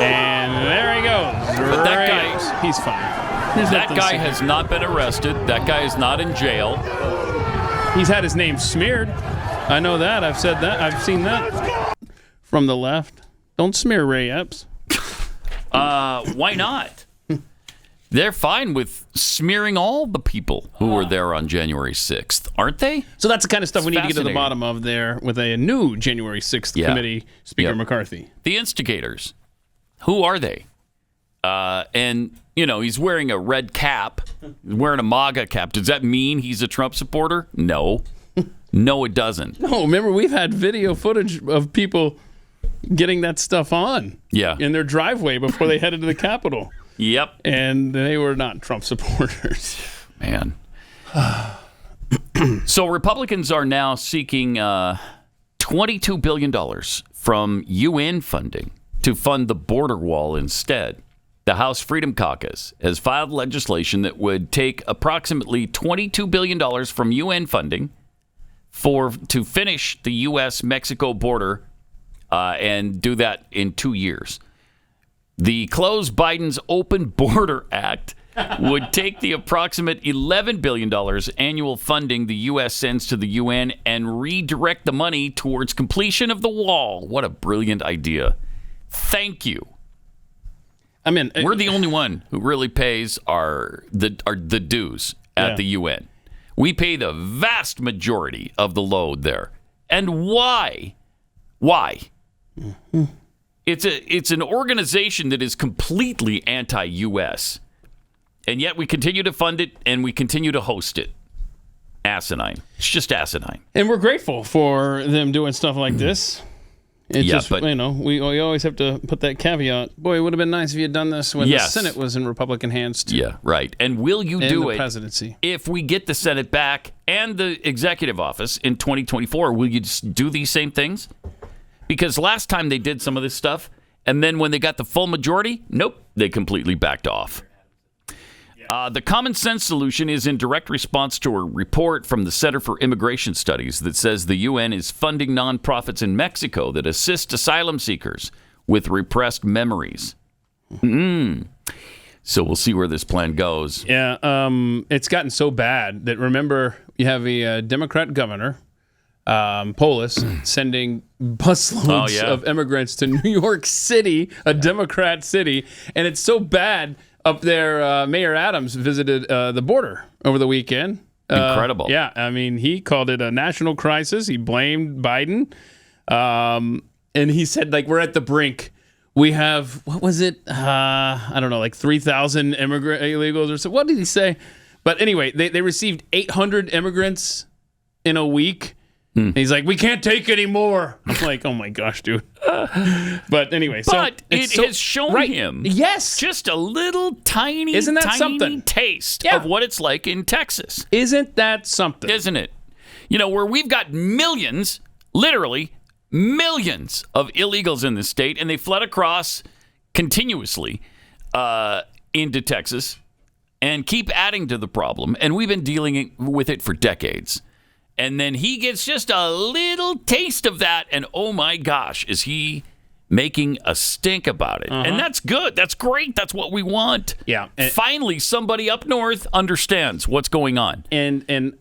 And there he goes. But that guy, he's fine. that guy has not been arrested. That guy is not in jail. He's had his name smeared. I know that. I've said that. I've seen that from the left. Don't smear Ray Epps. Why not? They're fine with smearing all the people who were there on January 6th, aren't they? So that's the kind of stuff It's we need to get to the fascinating. bottom of there with a new January 6th committee, Speaker McCarthy. The instigators. Who are they? And, you know, he's wearing a red cap, wearing a MAGA cap. Does that mean he's a Trump supporter? No. No, it doesn't. No, remember, we've had video footage of people getting that stuff on in their driveway before they headed to the Capitol. Yep. And they were not Trump supporters. Man. So Republicans are now seeking $22 billion from UN funding to fund the border wall instead. The House Freedom Caucus has filed legislation that would take approximately $22 billion from UN funding to finish the U.S.-Mexico border and do that in 2 years. The Close Biden's Open Border Act would take the approximate $11 billion annual funding the U.S. sends to the UN and redirect the money towards completion of the wall. What a brilliant idea. Thank you. I mean, we're the only one who really pays the dues at the UN. We pay the vast majority of the load there. And why? Why? Mm-hmm. It's an organization that is completely anti-U.S. And yet we continue to fund it and we continue to host it. Asinine. It's just asinine. And we're grateful for them doing stuff like this. It's just, but, you know, we always have to put that caveat. Boy, it would have been nice if you had done this when the Senate was in Republican hands, too. Yeah, right. And will you and do the it presidency. If we get the Senate back and the executive office in 2024? Will you just do these same things? Because last time they did some of this stuff, and then when they got the full majority, nope, they completely backed off. The common sense solution is in direct response to a report from the Center for Immigration Studies that says the UN is funding nonprofits in Mexico that assist asylum seekers with repressed memories. So we'll see where this plan goes. Yeah, it's gotten so bad that, remember, you have a Democrat governor, Polis, sending busloads of immigrants to New York City, a Democrat city, and it's so bad up there. Mayor Adams visited the border over the weekend. Incredible. Yeah, I mean, he called it a national crisis. He blamed Biden, and he said, like, we're at the brink. We have, what was it? I don't know, like 3,000 immigrant illegals or so. What did he say? But anyway, they received 800 immigrants in a week. He's like, we can't take any more. I'm like, oh my gosh, dude. But anyway, but it has shown him just a little tiny taste of what it's like in Texas. Isn't that something? Isn't it? Where we've got millions, literally millions of illegals in this state, and they fled across continuously into Texas and keep adding to the problem. And we've been dealing with it for decades. And then he gets just a little taste of that, and oh my gosh, is he making a stink about it. And that's good. That's great. That's what we want. Yeah. And finally, somebody up north understands what's going on. And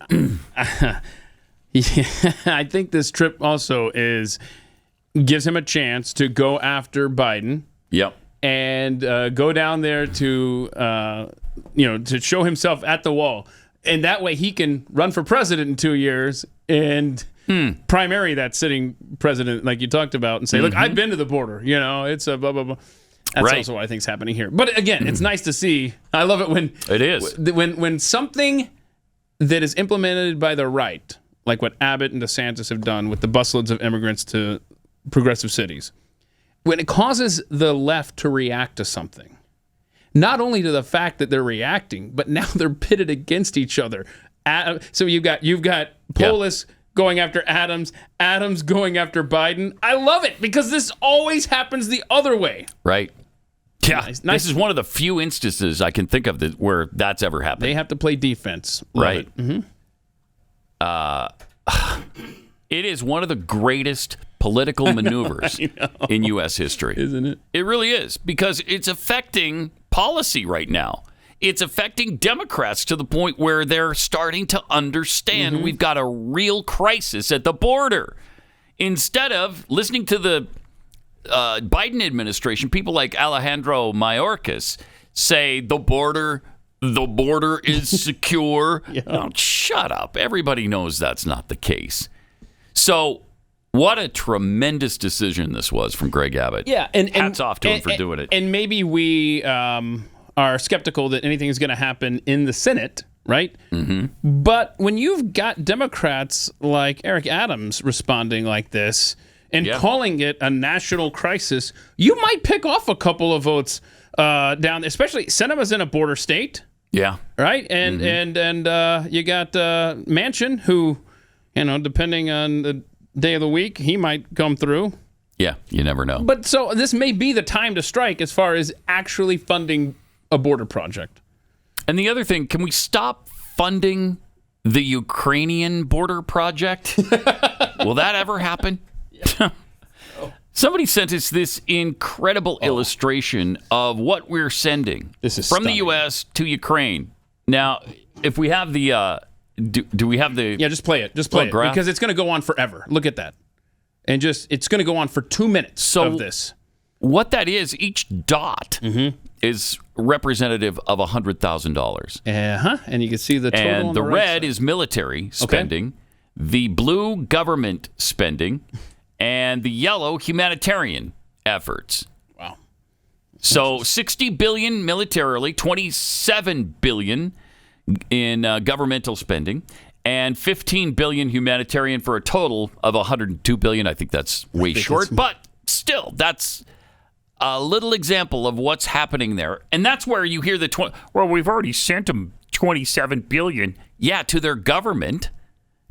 I think this trip also gives him a chance to go after Biden. Yep. And go down there to show himself at the wall. And that way he can run for president in 2 years and primary that sitting president like you talked about and say, look, I've been to the border. It's a blah, blah, blah. That's also what I think is happening here. But again, it's nice to see. I love it when it is. When something that is implemented by the right, like what Abbott and DeSantis have done with the busloads of immigrants to progressive cities, when it causes the left to react to something, not only to the fact that they're reacting, but now they're pitted against each other. So you've got Polis going after Adams going after Biden. I love it because this always happens the other way. Right. Yeah. Nice. This is one of the few instances I can think of where that's ever happened. They have to play defense. Right. It is one of the greatest political maneuvers in U.S. history. Isn't it? It really is, because it's affecting policy right now. It's affecting Democrats to the point where they're starting to understand we've got a real crisis at the border. Instead of listening to the Biden administration, people like Alejandro Mayorkas say the border is secure. No, shut up. Everybody knows that's not the case. So what a tremendous decision this was from Greg Abbott. Yeah, and hats off to him for doing it. And maybe we are skeptical that anything is going to happen in the Senate, right? But when you've got Democrats like Eric Adams responding like this and calling it a national crisis, you might pick off a couple of votes down, especially Sinema's in a border state. Yeah. Right? And you got Manchin, who, depending on the day of the week, he might come through. Yeah, you never know. But so this may be the time to strike as far as actually funding a border project. And the other thing, can we stop funding the Ukrainian border project? Will that ever happen? Somebody sent us this incredible illustration of what we're sending from the U.S. to Ukraine. Now, if we have the... Do we have the... Yeah, just play it. Just play it. Graph? Because it's going to go on forever. Look at that. And it's going to go on for 2 minutes of this. What that is, each dot is representative of $100,000. And you can see the total and on the right red side. is military spending, the blue government spending, and the yellow humanitarian efforts. Wow. So $60 billion militarily, $27 billion in governmental spending, and $15 billion humanitarian for a total of $102 billion. I think that's way short, but still, that's a little example of what's happening there. And that's where you hear well, we've already sent them $27 billion. Yeah, to their government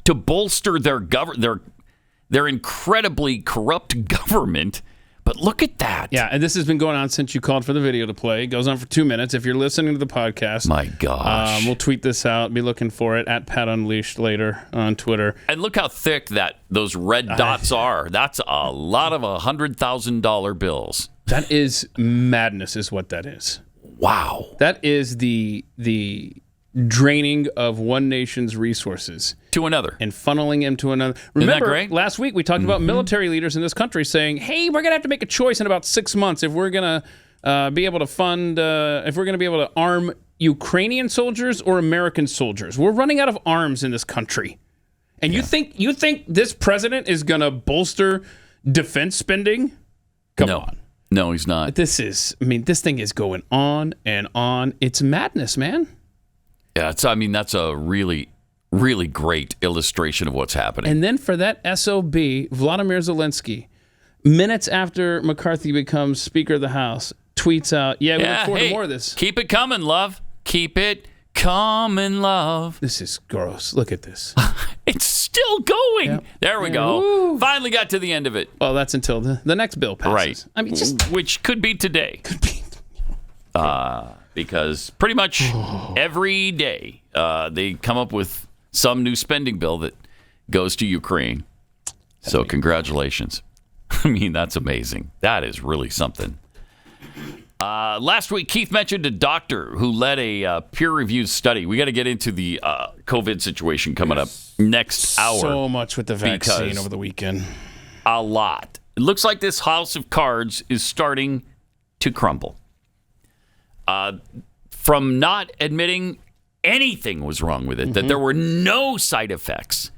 to bolster their incredibly corrupt government. But look at that. Yeah, and this has been going on since you called for the video to play. It goes on for 2 minutes. If you're listening to the podcast, my gosh, we'll tweet this out. Be looking for it at Pat Unleashed later on Twitter. And look how thick those red dots are. That's a lot of $100,000 bills. That is madness, is what that is. Wow. That is the draining of one nation's resources to another and funneling them to another. Remember, last week we talked about military leaders in this country saying, hey, we're going to have to make a choice in about 6 months if we're going to be able to fund, if we're going to be able to arm Ukrainian soldiers or American soldiers. We're running out of arms in this country. And you think this president is going to bolster defense spending? Come on. No, he's not. This thing is going on and on. It's madness, man. Yeah, that's a really, really great illustration of what's happening. And then for that SOB, Vladimir Zelensky, minutes after McCarthy becomes Speaker of the House, tweets out, we look forward to more of this. Keep it coming, love. Keep it coming, love. This is gross. Look at this. It's still going. Yep. There we go. Woo. Finally got to the end of it. Well, that's until the next bill passes. Right. I mean, which could be today. Could be. Because pretty much every day they come up with some new spending bill that goes to Ukraine. So congratulations. I mean, that's amazing. That is really something. Last week, Keith mentioned a doctor who led a peer-reviewed study. We got to get into the COVID situation coming up next hour. So much with the vaccine over the weekend. A lot. It looks like this house of cards is starting to crumble. From not admitting anything was wrong with it, that there were no side effects.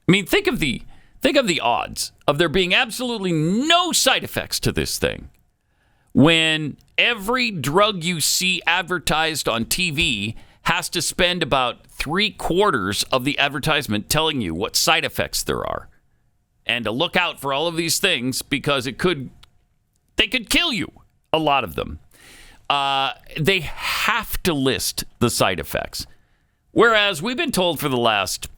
I mean, think of the odds of there being absolutely no side effects to this thing. When every drug you see advertised on TV has to spend about 3/4 of the advertisement telling you what side effects there are, and to look out for all of these things because they could kill you. A lot of them. They have to list the side effects, whereas we've been told for the last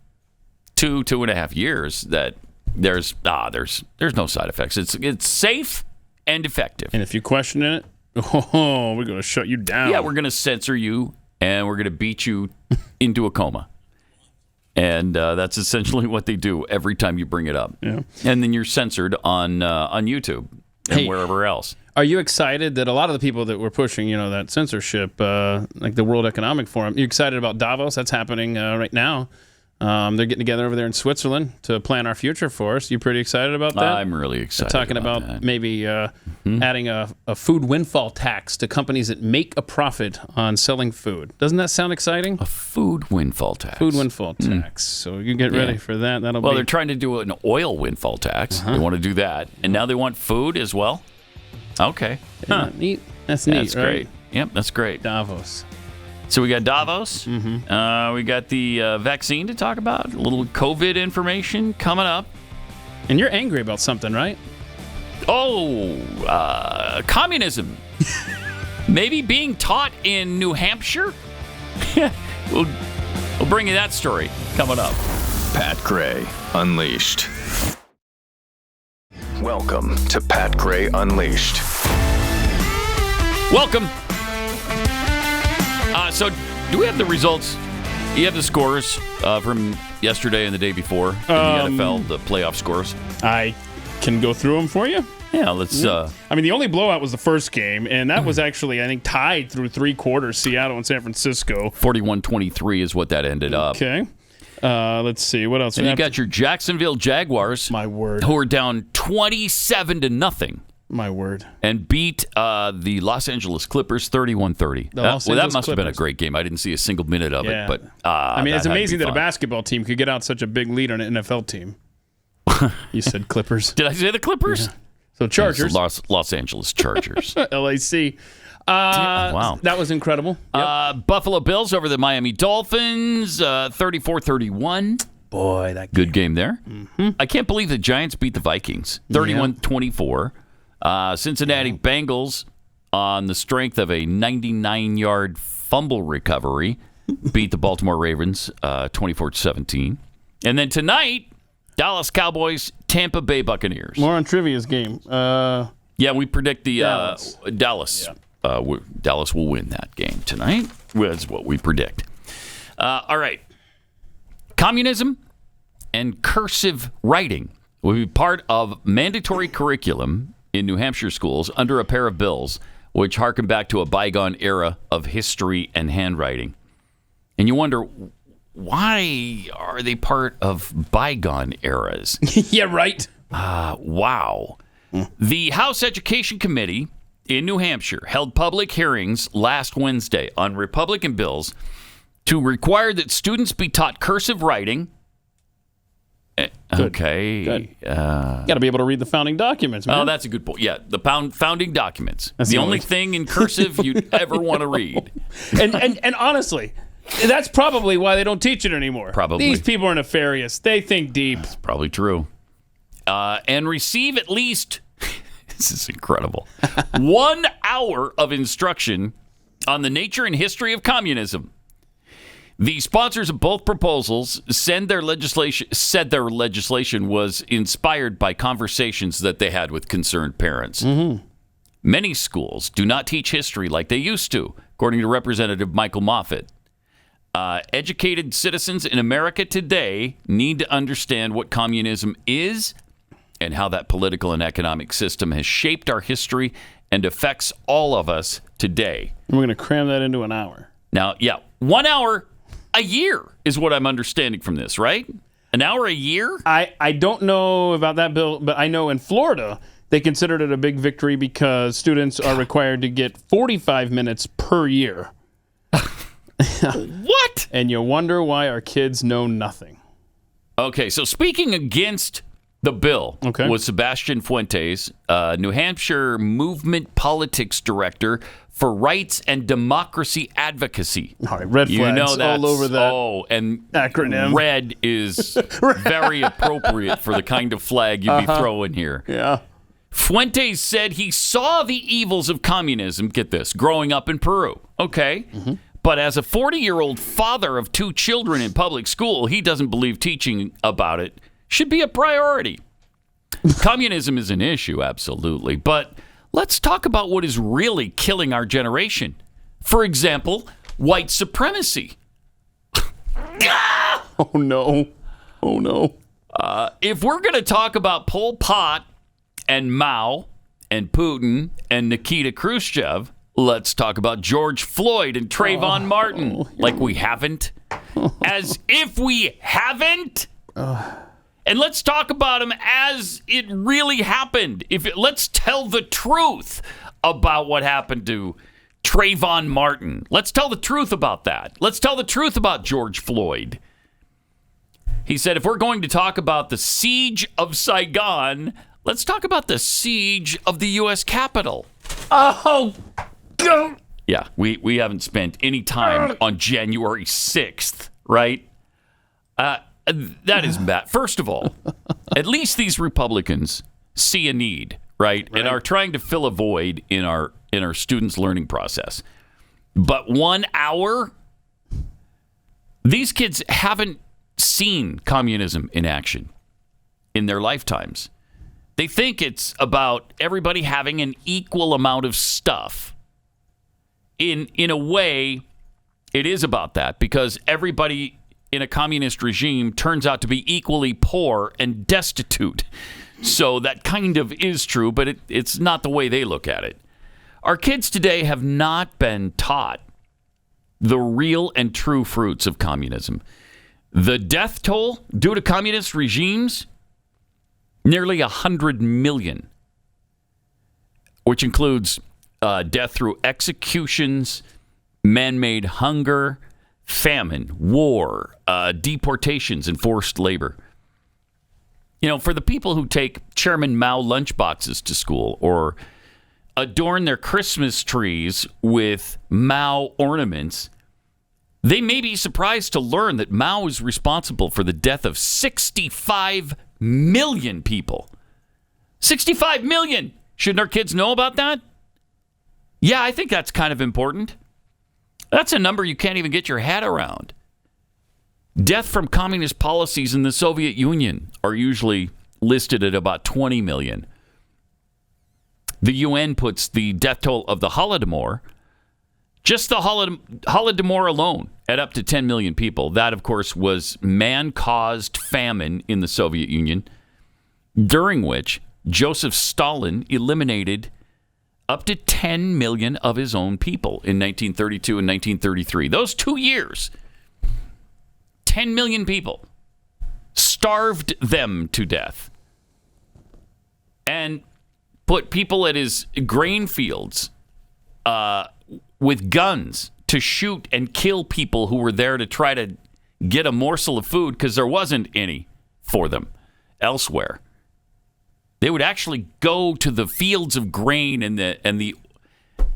2.5 years that there's no side effects. It's safe and effective. And if you question it, we're going to shut you down. Yeah, we're going to censor you, and we're going to beat you into a coma. And that's essentially what they do every time you bring it up. Yeah. And then you're censored on YouTube and wherever else. Are you excited that a lot of the people that were pushing, that censorship, like the World Economic Forum, you excited about Davos? That's happening right now. They're getting together over there in Switzerland to plan our future for us. You pretty excited about that? I'm really excited. They're talking about that. Maybe adding a food windfall tax to companies that make a profit on selling food. Doesn't that sound exciting? A food windfall tax. Food windfall tax. So you get ready for that. Well, they're trying to do an oil windfall tax. They want to do that. And now they want food as well? Okay. Huh. Neat. That's neat, That's great. Yep, that's great. Davos. So we got Davos. We got the vaccine to talk about. A little COVID information coming up. And you're angry about something, right? Oh, communism. Maybe being taught in New Hampshire? We'll bring you that story coming up. Pat Gray Unleashed. Welcome to Pat Gray Unleashed. Welcome. So, do we have the results? You have the scores from yesterday and the day before in the NFL, the playoff scores? I can go through them for you. Yeah, let's... I mean, the only blowout was the first game, and that was actually, I think, tied through 3 quarters, Seattle and San Francisco. 41-23 is what that ended up. Okay. Let's see. What else? And you got your Jacksonville Jaguars. My word. Who are down 27-0. My word. And beat the Los Angeles Clippers 31-30. That must have been a great game. I didn't see a single minute of it. But I mean, it's amazing that a basketball team could get out such a big lead on an NFL team. You said Clippers. Did I say the Clippers? Yeah. So Chargers. Los Angeles Chargers. LAC. Wow. That was incredible. Yep. Buffalo Bills over the Miami Dolphins, 34-31. Boy, that good game there. I can't believe the Giants beat the Vikings, 31-24. Cincinnati Bengals, on the strength of a 99-yard fumble recovery, beat the Baltimore Ravens 24-17. And then tonight, Dallas Cowboys, Tampa Bay Buccaneers. More on Trivia's game. Yeah, we predict the Dallas. Yeah. Dallas will win that game tonight. That's what we predict. All right. Communism and cursive writing will be part of mandatory curriculum in New Hampshire schools under a pair of bills which harken back to a bygone era of history and handwriting. And you wonder, why are they part of bygone eras? Yeah, right. Wow. The House Education Committee in New Hampshire held public hearings last Wednesday on Republican bills to require that students be taught cursive writing. Okay. Good. You got to be able to read the founding documents, man. Oh, that's a good point. Yeah, the founding documents. That's the only thing in cursive you'd ever want to read. And honestly, That's probably why they don't teach it anymore. Probably. These people are nefarious. They think deep. That's probably true. And receive at least, this is incredible, 1 hour of instruction on the nature and history of communism. The sponsors of both proposals said their legislation was inspired by conversations that they had with concerned parents. Mm-hmm. Many schools do not teach history like they used to, according to Representative Michael Moffitt. Educated citizens in America today need to understand what communism is and how that political and economic system has shaped our history and affects all of us today. We're going to cram that into an hour. Now, 1 hour a year is what I'm understanding from this, right? An hour a year? I don't know about that, Bill, but I know in Florida they considered it a big victory because students are required to get 45 minutes per year. What? And you wonder why our kids know nothing. Okay, so speaking against the bill was Sebastian Fuentes, New Hampshire Movement Politics Director for Rights and Democracy Advocacy. All right, red flags all over that acronym. Red is very appropriate for the kind of flag you'd be throwing here. Yeah. Fuentes said he saw the evils of communism, get this, growing up in Peru. Okay. Mm-hmm. But as a 40-year-old father of 2 children in public school, he doesn't believe teaching about it should be a priority. Communism is an issue, absolutely. But let's talk about what is really killing our generation. For example, white supremacy. Oh, no. Oh, no. If we're going to talk about Pol Pot and Mao and Putin and Nikita Khrushchev, let's talk about George Floyd and Trayvon Martin. Like we haven't. As if we haven't. And let's talk about them as it really happened. Let's tell the truth about what happened to Trayvon Martin. Let's tell the truth about that. Let's tell the truth about George Floyd. He said, if we're going to talk about the siege of Saigon, let's talk about the siege of the U.S. Capitol. Oh, God. Yeah, we haven't spent any time on January 6th, right? That is bad. First of all, at least these Republicans see a need, right? And are trying to fill a void in our students' learning process. But 1 hour? These kids haven't seen communism in action in their lifetimes. They think it's about everybody having an equal amount of stuff. In a way, it is about that because everybody in a communist regime turns out to be equally poor and destitute. So that kind of is true, but it's not the way they look at it. Our kids today have not been taught the real and true fruits of communism. The death toll due to communist regimes, nearly 100 million, which includes death through executions, man-made hunger, famine, war, deportations, and forced labor. You know, for the people who take Chairman Mao lunchboxes to school or adorn their Christmas trees with Mao ornaments, they may be surprised to learn that Mao is responsible for the death of 65 million people. 65 million! Shouldn't our kids know about that? Yeah, I think that's kind of important. That's a number you can't even get your head around. Death from communist policies in the Soviet Union are usually listed at about 20 million. The UN puts the death toll of the Holodomor, just the Holodomor alone, at up to 10 million people. That, of course, was man-caused famine in the Soviet Union, during which Joseph Stalin eliminated up to 10 million of his own people in 1932 and 1933. Those 2 years, 10 million people, starved them to death, and put people at his grain fields with guns to shoot and kill people who were there to try to get a morsel of food because there wasn't any for them elsewhere. They would actually go to the fields of grain and the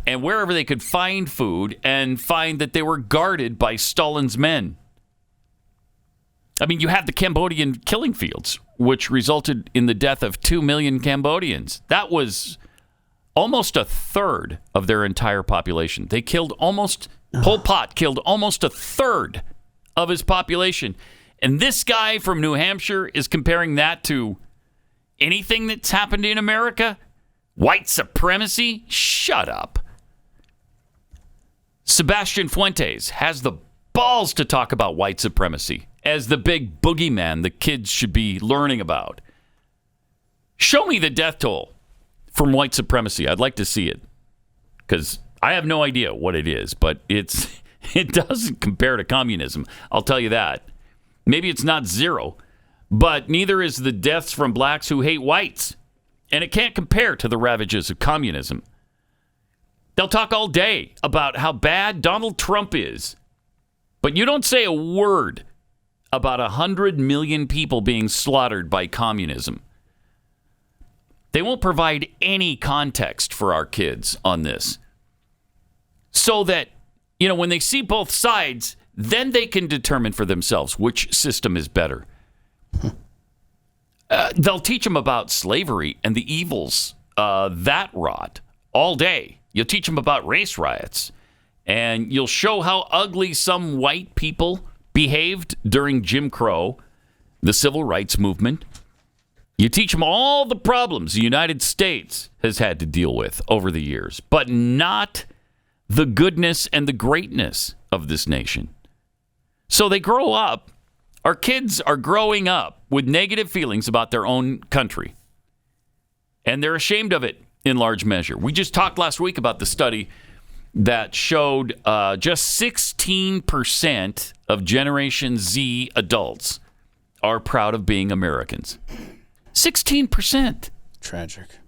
and wherever they could find food and find that they were guarded by Stalin's men. I mean, you have the Cambodian killing fields, which resulted in the death of 2 million Cambodians. That was almost a third of their entire population. They killed Pol Pot killed almost a third of his population. And this guy from New Hampshire is comparing that to anything that's happened in America? White supremacy? Shut up. Sebastian Fuentes has the balls to talk about white supremacy as the big boogeyman the kids should be learning about. Show me the death toll from white supremacy. I'd like to see it, because I have no idea what it is, but it doesn't compare to communism. I'll tell you that. Maybe it's not zero, but neither is the deaths from blacks who hate whites. And it can't compare to the ravages of communism. They'll talk all day about how bad Donald Trump is, but you don't say a word about 100 million people being slaughtered by communism. They won't provide any context for our kids on this, so that, when they see both sides, then they can determine for themselves which system is better. They'll teach them about slavery and the evils that wrought all day. You'll teach them about race riots, and you'll show how ugly some white people behaved during Jim Crow, the civil rights movement. You teach them all the problems the United States has had to deal with over the years, but not the goodness and the greatness of this nation. So they grow up. Our kids are growing up with negative feelings about their own country, and they're ashamed of it in large measure. We just talked last week about the study that showed just 16% of Generation Z adults are proud of being Americans. 16%. Tragic.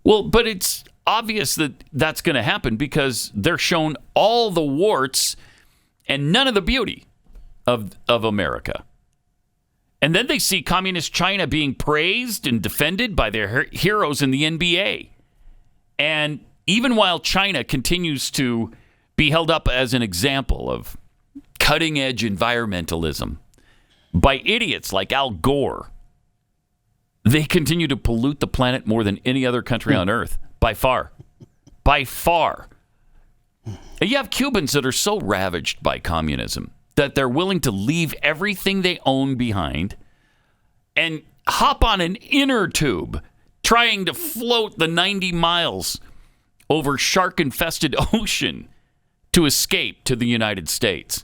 Well, but it's obvious that that's going to happen because they're shown all the warts and none of the beauty of America. And then they see communist China being praised and defended by their heroes in the NBA. And even while China continues to be held up as an example of cutting-edge environmentalism by idiots like Al Gore, they continue to pollute the planet more than any other country on earth, by far. By far. And you have Cubans that are so ravaged by communism that they're willing to leave everything they own behind and hop on an inner tube trying to float the 90 miles over shark-infested ocean to escape to the United States.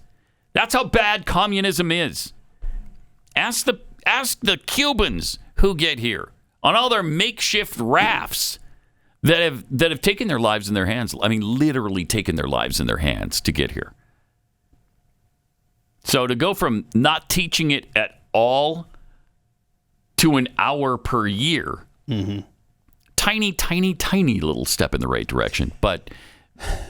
That's how bad communism is. Ask the Cubans who get here on all their makeshift rafts that have taken their lives in their hands. I mean, literally taken their lives in their hands to get here. So to go from not teaching it at all to an hour per year, tiny, tiny, tiny little step in the right direction. But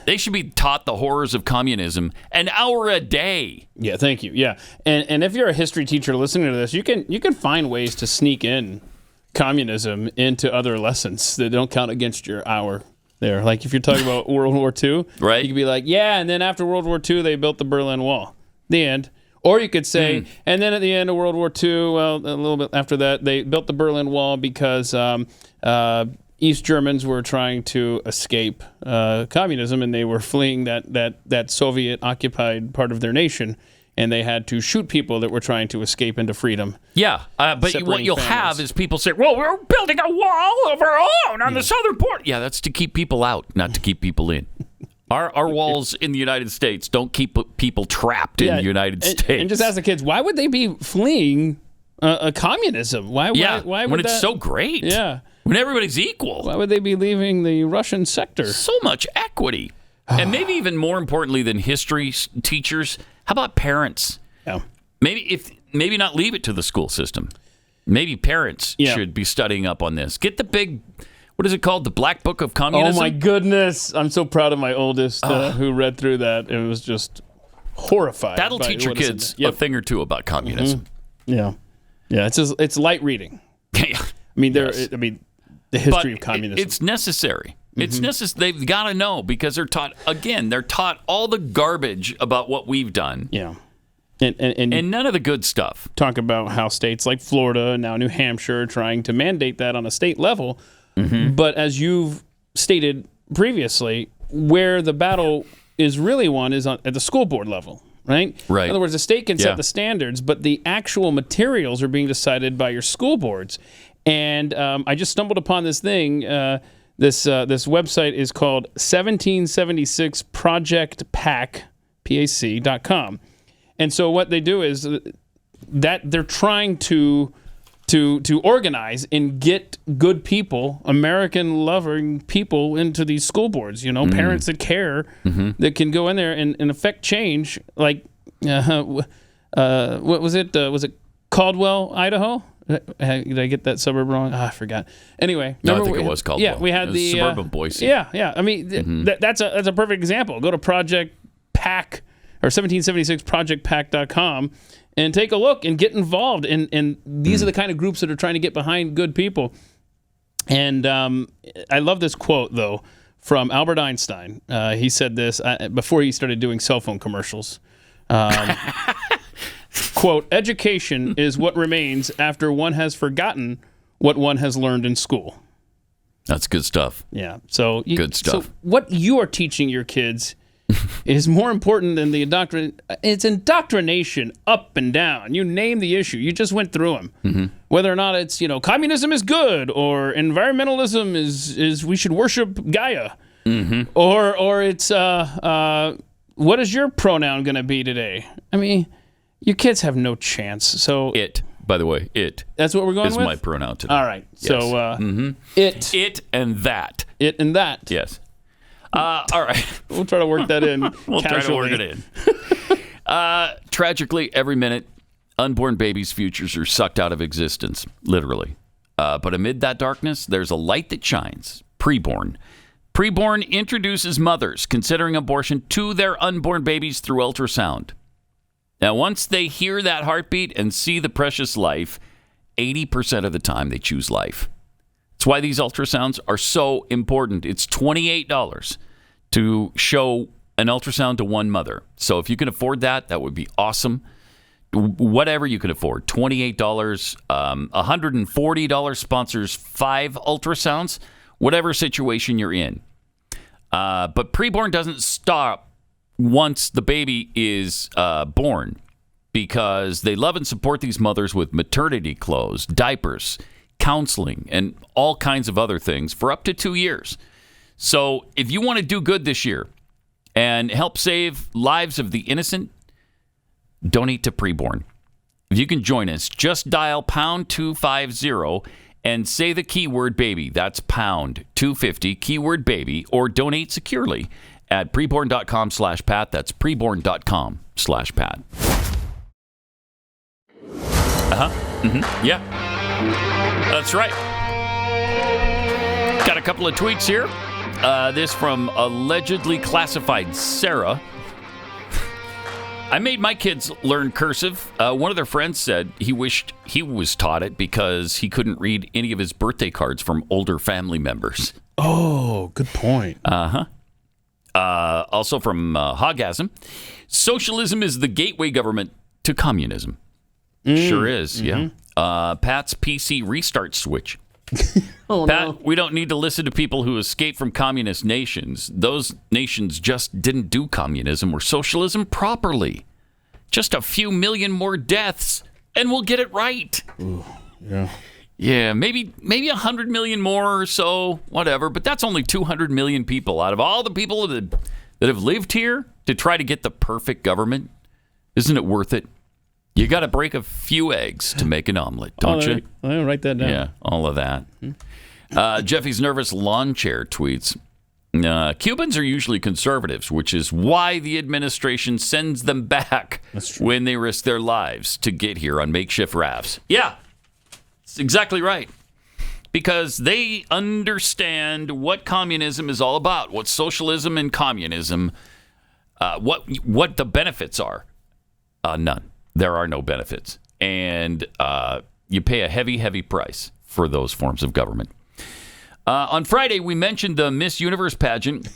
they should be taught the horrors of communism an hour a day. Yeah, thank you. Yeah, and if you're a history teacher listening to this, you can find ways to sneak in communism into other lessons that don't count against your hour there. Like if you're talking about World War II, right? You could be like, yeah, and then after World War II, they built the Berlin Wall. The end. Or you could say, and then at the end of World War II, well, a little bit after that, they built the Berlin Wall because East Germans were trying to escape communism, and they were fleeing that Soviet-occupied part of their nation, and they had to shoot people that were trying to escape into freedom. Yeah, but what you'll have is people say, well, we're building a wall of our own on the southern border. Yeah, that's to keep people out, not to keep people in. Our walls in the United States don't keep people trapped in the United States. And just ask the kids, why would they be fleeing communism? Why would when it's so great. Yeah. When everybody's equal. Why would they be leaving the Russian sector? So much equity. And maybe even more importantly than history teachers, how about parents? Yeah. Maybe not leave it to the school system. Maybe parents should be studying up on this. Get the big, what is it called? The Black Book of Communism? Oh my goodness. I'm so proud of my oldest who read through that. It was just horrified. That'll teach your kids a thing or two about communism. Yeah. Yeah, it's light reading. Yeah. I mean, the history of communism. It's necessary. It's necessary. They've got to know because they're taught all the garbage about what we've done. Yeah. And none of the good stuff. Talk about how states like Florida and now New Hampshire are trying to mandate that on a state level. But as you've stated previously, where the battle is really won is at the school board level, right? Right. In other words, the state can set the standards, but the actual materials are being decided by your school boards. And I just stumbled upon this thing. This website is called 1776projectpac.com. And so what they do is that they're trying to organize and get good people, American-loving people, into these school boards. Parents that care, that can go in there and affect change. Like, what was it? Was it Caldwell, Idaho? Did I get that suburb wrong? I forgot. Anyway, no, I think it was Caldwell. Yeah, we had the suburban Boise. Yeah. I mean, that's a perfect example. Go to Project PAC or 1776projectpac.com and take a look and get involved. And these are the kind of groups that are trying to get behind good people. And I love this quote, though, from Albert Einstein. He said this before he started doing cell phone commercials. Quote, education is what remains after one has forgotten what one has learned in school. That's good stuff. Yeah. So good stuff. So what you are teaching your kids is more important than the indoctrination. It's indoctrination up and down. You name the issue. You just went through them. Whether or not it's, communism is good or environmentalism is we should worship Gaia. Or it's what is your pronoun going to be today? I mean, your kids have no chance. So it, by the way, it. That's what we're going with? Is my pronoun today. All right. Yes. So it and that. It and that. Yes. All right. We'll try to work that in. We'll try to work it in. Tragically, every minute, unborn babies' futures are sucked out of existence, literally. But amid that darkness, there's a light that shines. Preborn. Preborn introduces mothers considering abortion to their unborn babies through ultrasound. Now, once they hear that heartbeat and see the precious life, 80% of the time they choose life. That's why these ultrasounds are so important. It's $28 to show an ultrasound to one mother. So if you can afford that, that would be awesome. Whatever you can afford, $28, $140 sponsors 5 ultrasounds, whatever situation you're in. But preborn doesn't stop once the baby is born, because they love and support these mothers with maternity clothes, diapers, counseling, and all kinds of other things for up to 2 years. So if you want to do good this year and help save lives of the innocent, donate to Preborn. If you can join us, just dial pound 250 and say the keyword baby. That's pound 250, keyword baby, or donate securely at preborn.com/Pat. That's preborn.com/Pat. Yeah. That's right. Got a couple of tweets here. This from allegedly classified Sarah. I made my kids learn cursive. One of their friends said he wished he was taught it because he couldn't read any of his birthday cards from older family members. Oh, good point. Also from Hogasm. Socialism is the gateway government to communism. Sure is, yeah. Pat's PC restart switch. Pat, we don't need to listen to people who escape from communist nations. Those nations just didn't do communism or socialism properly. Just a few million more deaths, and we'll get it right. Ooh, yeah. Yeah, maybe 100 million more or so, whatever. But that's only 200 million people out of all the people that have lived here to try to get the perfect government. Isn't it worth it? You got to break a few eggs to make an omelet, don't you? I'll write that down. Yeah, all of that. Jeffy's nervous lawn chair tweets, Cubans are usually conservatives, which is why the administration sends them back when they risk their lives to get here on makeshift rafts. Yeah, that's exactly right. Because they understand what communism is all about, what socialism and communism, what the benefits are. None. There are no benefits. And you pay a heavy, heavy price for those forms of government. On Friday, we mentioned the Miss Universe pageant.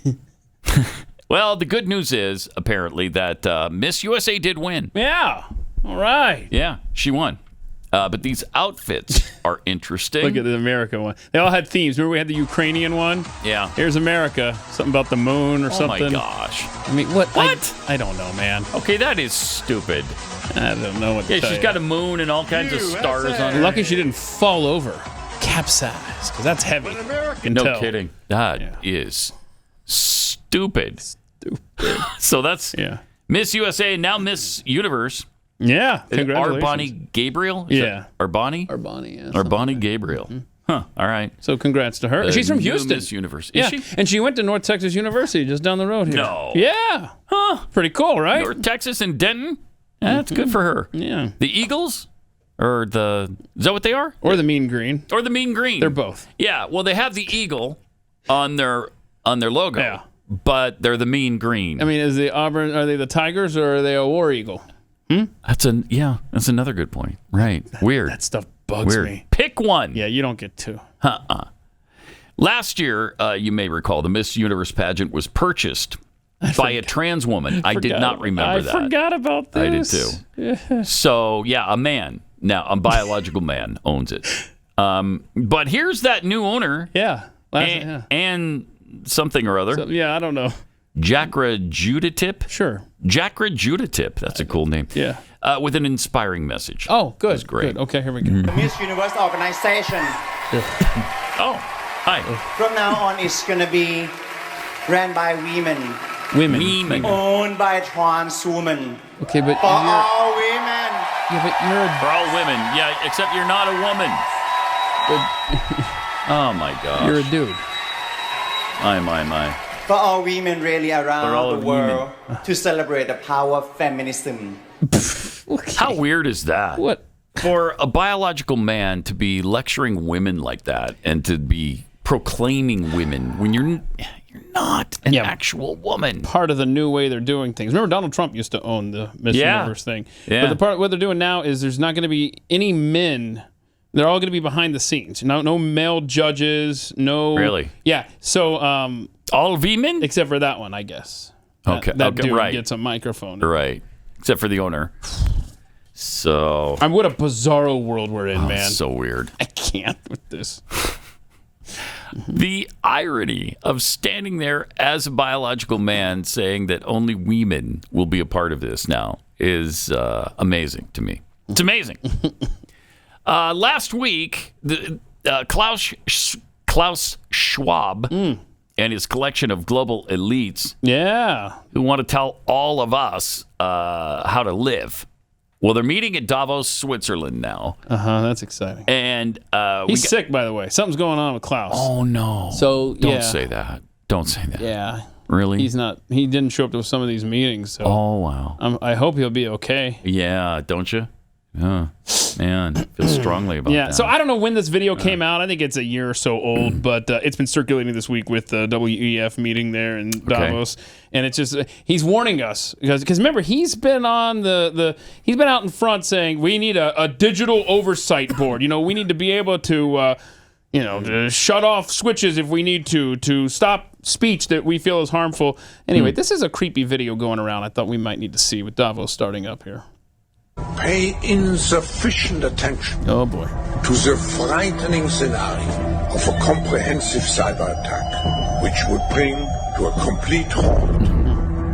Well, the good news is, apparently, that Miss USA did win. Yeah. All right. Yeah, she won. But these outfits are interesting. Look at the America one. They all had themes. Remember we had the Ukrainian one? Yeah. Here's America. Something about the moon or something. Oh, my gosh. I mean, what? What? I don't know, man. Okay, that is stupid. I don't know what to tell she's you. got a moon and all kinds of stars on her. Lucky she didn't fall over. Capsize, because that's heavy. No kidding. That is stupid. So that's Miss USA, now Miss Universe. Yeah, congratulations. Arbani Gabriel? Arbani? Arbani, yeah. Arbani Gabriel. Huh, all right. So congrats to her. She's from Houston. Miss Universe. Is she? And she went to North Texas University just down the road here. No. Yeah. Huh. Pretty cool, right? North Texas and Denton? That's good for her. Yeah. The Eagles? Or is that what they are? Or the Mean Green. Or the Mean Green. They're both. Yeah, well, they have the eagle on their logo. Yeah. But they're the Mean Green. I mean, is the Auburn, are they the Tigers or are they a War Eagle? That's another good point. Right. Weird. That stuff bugs me. Pick one. Yeah, you don't get two. Last year, you may recall, the Miss Universe pageant was purchased by a trans woman. I did not remember that. I forgot about this. I did too. Yeah. So, a man. Now, a biological man owns it. But here's that new owner. Yeah. And something or other. I don't know. Jacra Judatip? Sure. Jacra Judatip. That's a cool name. Yeah. With an inspiring message. Oh, good. That's great. Good. Okay, here we go. The Miss Universe organization. Oh, hi. From now on, it's going to be ran by women. Women. Owned by trans women. Okay, but for all women. Yeah, but for all women. Yeah, except you're not a woman. Oh, my gosh. You're a dude. My. For all women really around all the world to celebrate the power of feminism. Okay. How weird is that? What? For a biological man to be lecturing women like that and to be proclaiming women when you're not an actual woman. Part of the new way they're doing things. Remember, Donald Trump used to own the Miss Universe thing. Yeah. But the part what they're doing now is there's not going to be any men. They're all going to be behind the scenes. No male judges. No. Really? Yeah. So all women except for that one, I guess. Okay. That dude right. gets a microphone. Right. Except for the owner. So. What a bizarro world we're in, man. So weird. I can't with this. The irony of standing there as a biological man saying that only women will be a part of this now is amazing to me. It's amazing. Last week, Klaus Schwab and his collection of global elites who want to tell all of us how to live. Well, they're meeting at Davos, Switzerland now. That's exciting. And he's sick, by the way. Something's going on with Klaus. Oh, no. So Don't say that. Don't say that. Yeah. Really? He's not. He didn't show up to some of these meetings. So oh, wow. I hope he'll be okay. Yeah, don't you? Yeah. Man, feel strongly about that. Yeah, so I don't know when this video came out. I think it's a year or so old, but it's been circulating this week with the WEF meeting there in Davos, and it's just he's warning us because remember he's been on he's been out in front saying we need a digital oversight board. We need to be able to to shut off switches if we need to stop speech that we feel is harmful. Anyway, this is a creepy video going around. I thought we might need to see with Davos starting up here. Pay insufficient attention oh boy. to the frightening scenario of a comprehensive cyber attack, which would bring to a complete halt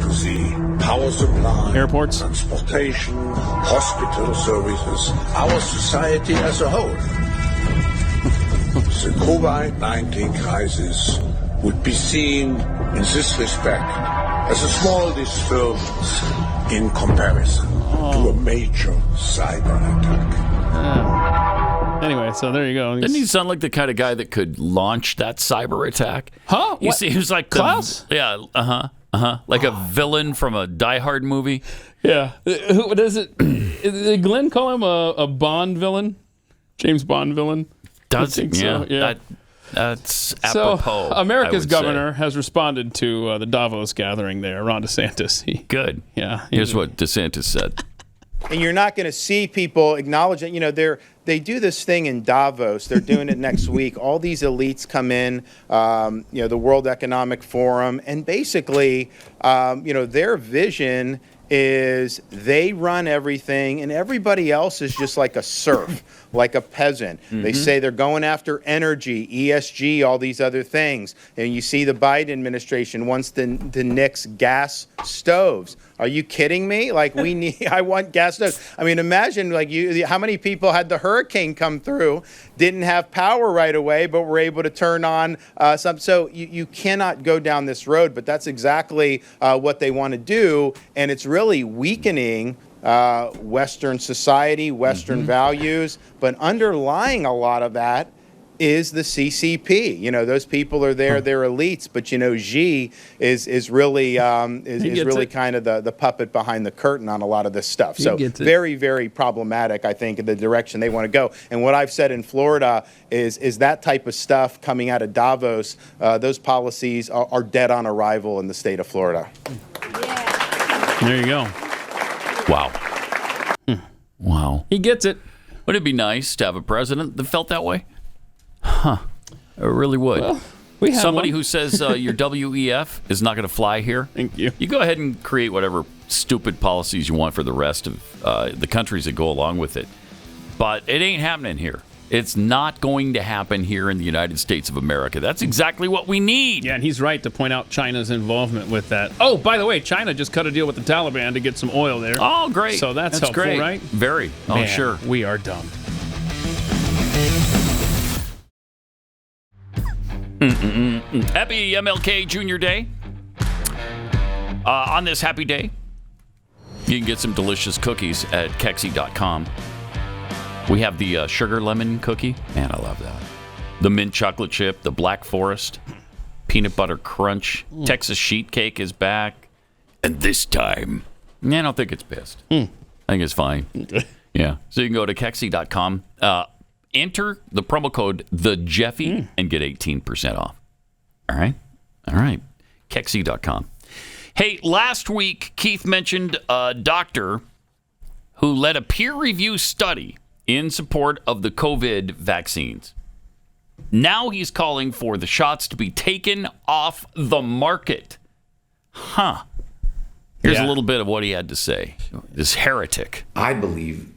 to the power supply, airports, transportation, hospital services, our society as a whole. The COVID-19 crisis would be seen in this respect as a small disturbance in comparison to a major cyber attack. Anyway, so there you go. Didn't he sound like the kind of guy that could launch that cyber attack? Huh? You see, he was like Klaus? Like a villain from a Die Hard movie. Yeah. What is it? Did Glenn call him a Bond villain? James Bond villain? Does he? So. Yeah. That's apropos. So, America's governor has responded to the Davos gathering there, Ron DeSantis. Good. Yeah. Here's what DeSantis said. And you're not going to see people acknowledging, they're they do this thing in Davos. They're doing it next week. All these elites come in, the World Economic Forum, and basically, their vision is they run everything and everybody else is just like a serf, like a peasant. Mm-hmm. They say they're going after energy, ESG, all these other things. And you see the Biden administration wants to nix gas stoves. Are you kidding me? Like I want gas stoves. I mean, imagine how many people had the hurricane come through, didn't have power right away, but were able to turn on some. So you cannot go down this road, but that's exactly what they want to do. And it's really weakening Western society, Western values. But underlying a lot of that is the CCP. Those people are there; they're elites. But Xi is really kind of the puppet behind the curtain on a lot of this stuff. So very, very problematic, I think, in the direction they want to go. And what I've said in Florida is that type of stuff coming out of Davos. Those policies are dead on arrival in the state of Florida. There you go. Wow. Wow. He gets it. Wouldn't it be nice to have a president that felt that way? Huh. It really would. Well, we have somebody one. who says your WEF is not going to fly here. Thank you. You go ahead and create whatever stupid policies you want for the rest of the countries that go along with it. But it ain't happening here. It's not going to happen here in the United States of America. That's exactly what we need. Yeah, and he's right to point out China's involvement with that. Oh, by the way, China just cut a deal with the Taliban to get some oil there. Oh, great. So that's helpful, great. right? Very. Man, oh, sure. We are dumb. Happy MLK Jr. Day. On this happy day, you can get some delicious cookies at Kexi.com. We have the sugar lemon cookie. Man, I love that. The mint chocolate chip, the Black Forest, peanut butter crunch, Texas sheet cake is back. And this time, I don't think it's pissed. I think it's fine. Yeah. So you can go to Kexi.com, enter the promo code TheJeffy and get 18% off. All right. Kexi.com. Hey, last week, Keith mentioned a doctor who led a peer-reviewed study in support of the COVID vaccines. Now he's calling for the shots to be taken off the market. Here's a little bit of what he had to say. This heretic. I believe,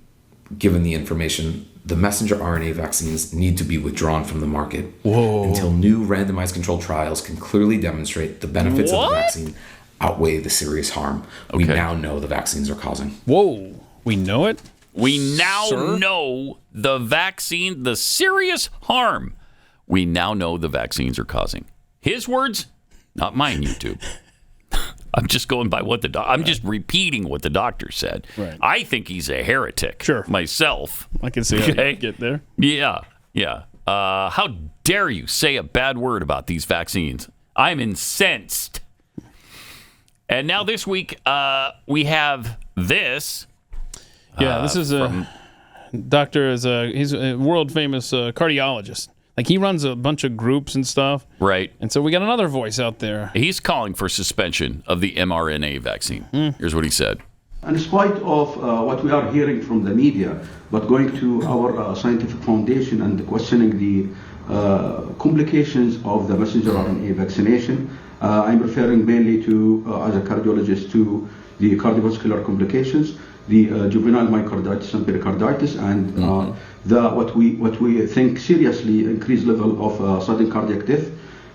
given the information, the messenger RNA vaccines need to be withdrawn from the market until new randomized controlled trials can clearly demonstrate the benefits of the vaccine outweigh the serious harm we now know the vaccines are causing. Whoa. We know it? We now know the vaccine, the serious harm we now know the vaccines are causing. His words, not mine, YouTube. I'm just going by what I'm just repeating what the doctor said. Right. I think he's a heretic. Sure. Myself. I can see how you get there. Yeah. How dare you say a bad word about these vaccines? I'm incensed. And now this week, we have this. Yeah, this is a doctor. He's a world famous cardiologist. Like he runs a bunch of groups and stuff. Right. And so we got another voice out there. He's calling for suspension of the mRNA vaccine. Here's what he said. In spite of what we are hearing from the media, but going to our scientific foundation and questioning the complications of the messenger RNA vaccination, I'm referring mainly to, as a cardiologist, to the cardiovascular complications, the juvenile myocarditis and pericarditis, and what we think seriously increased level of sudden cardiac death.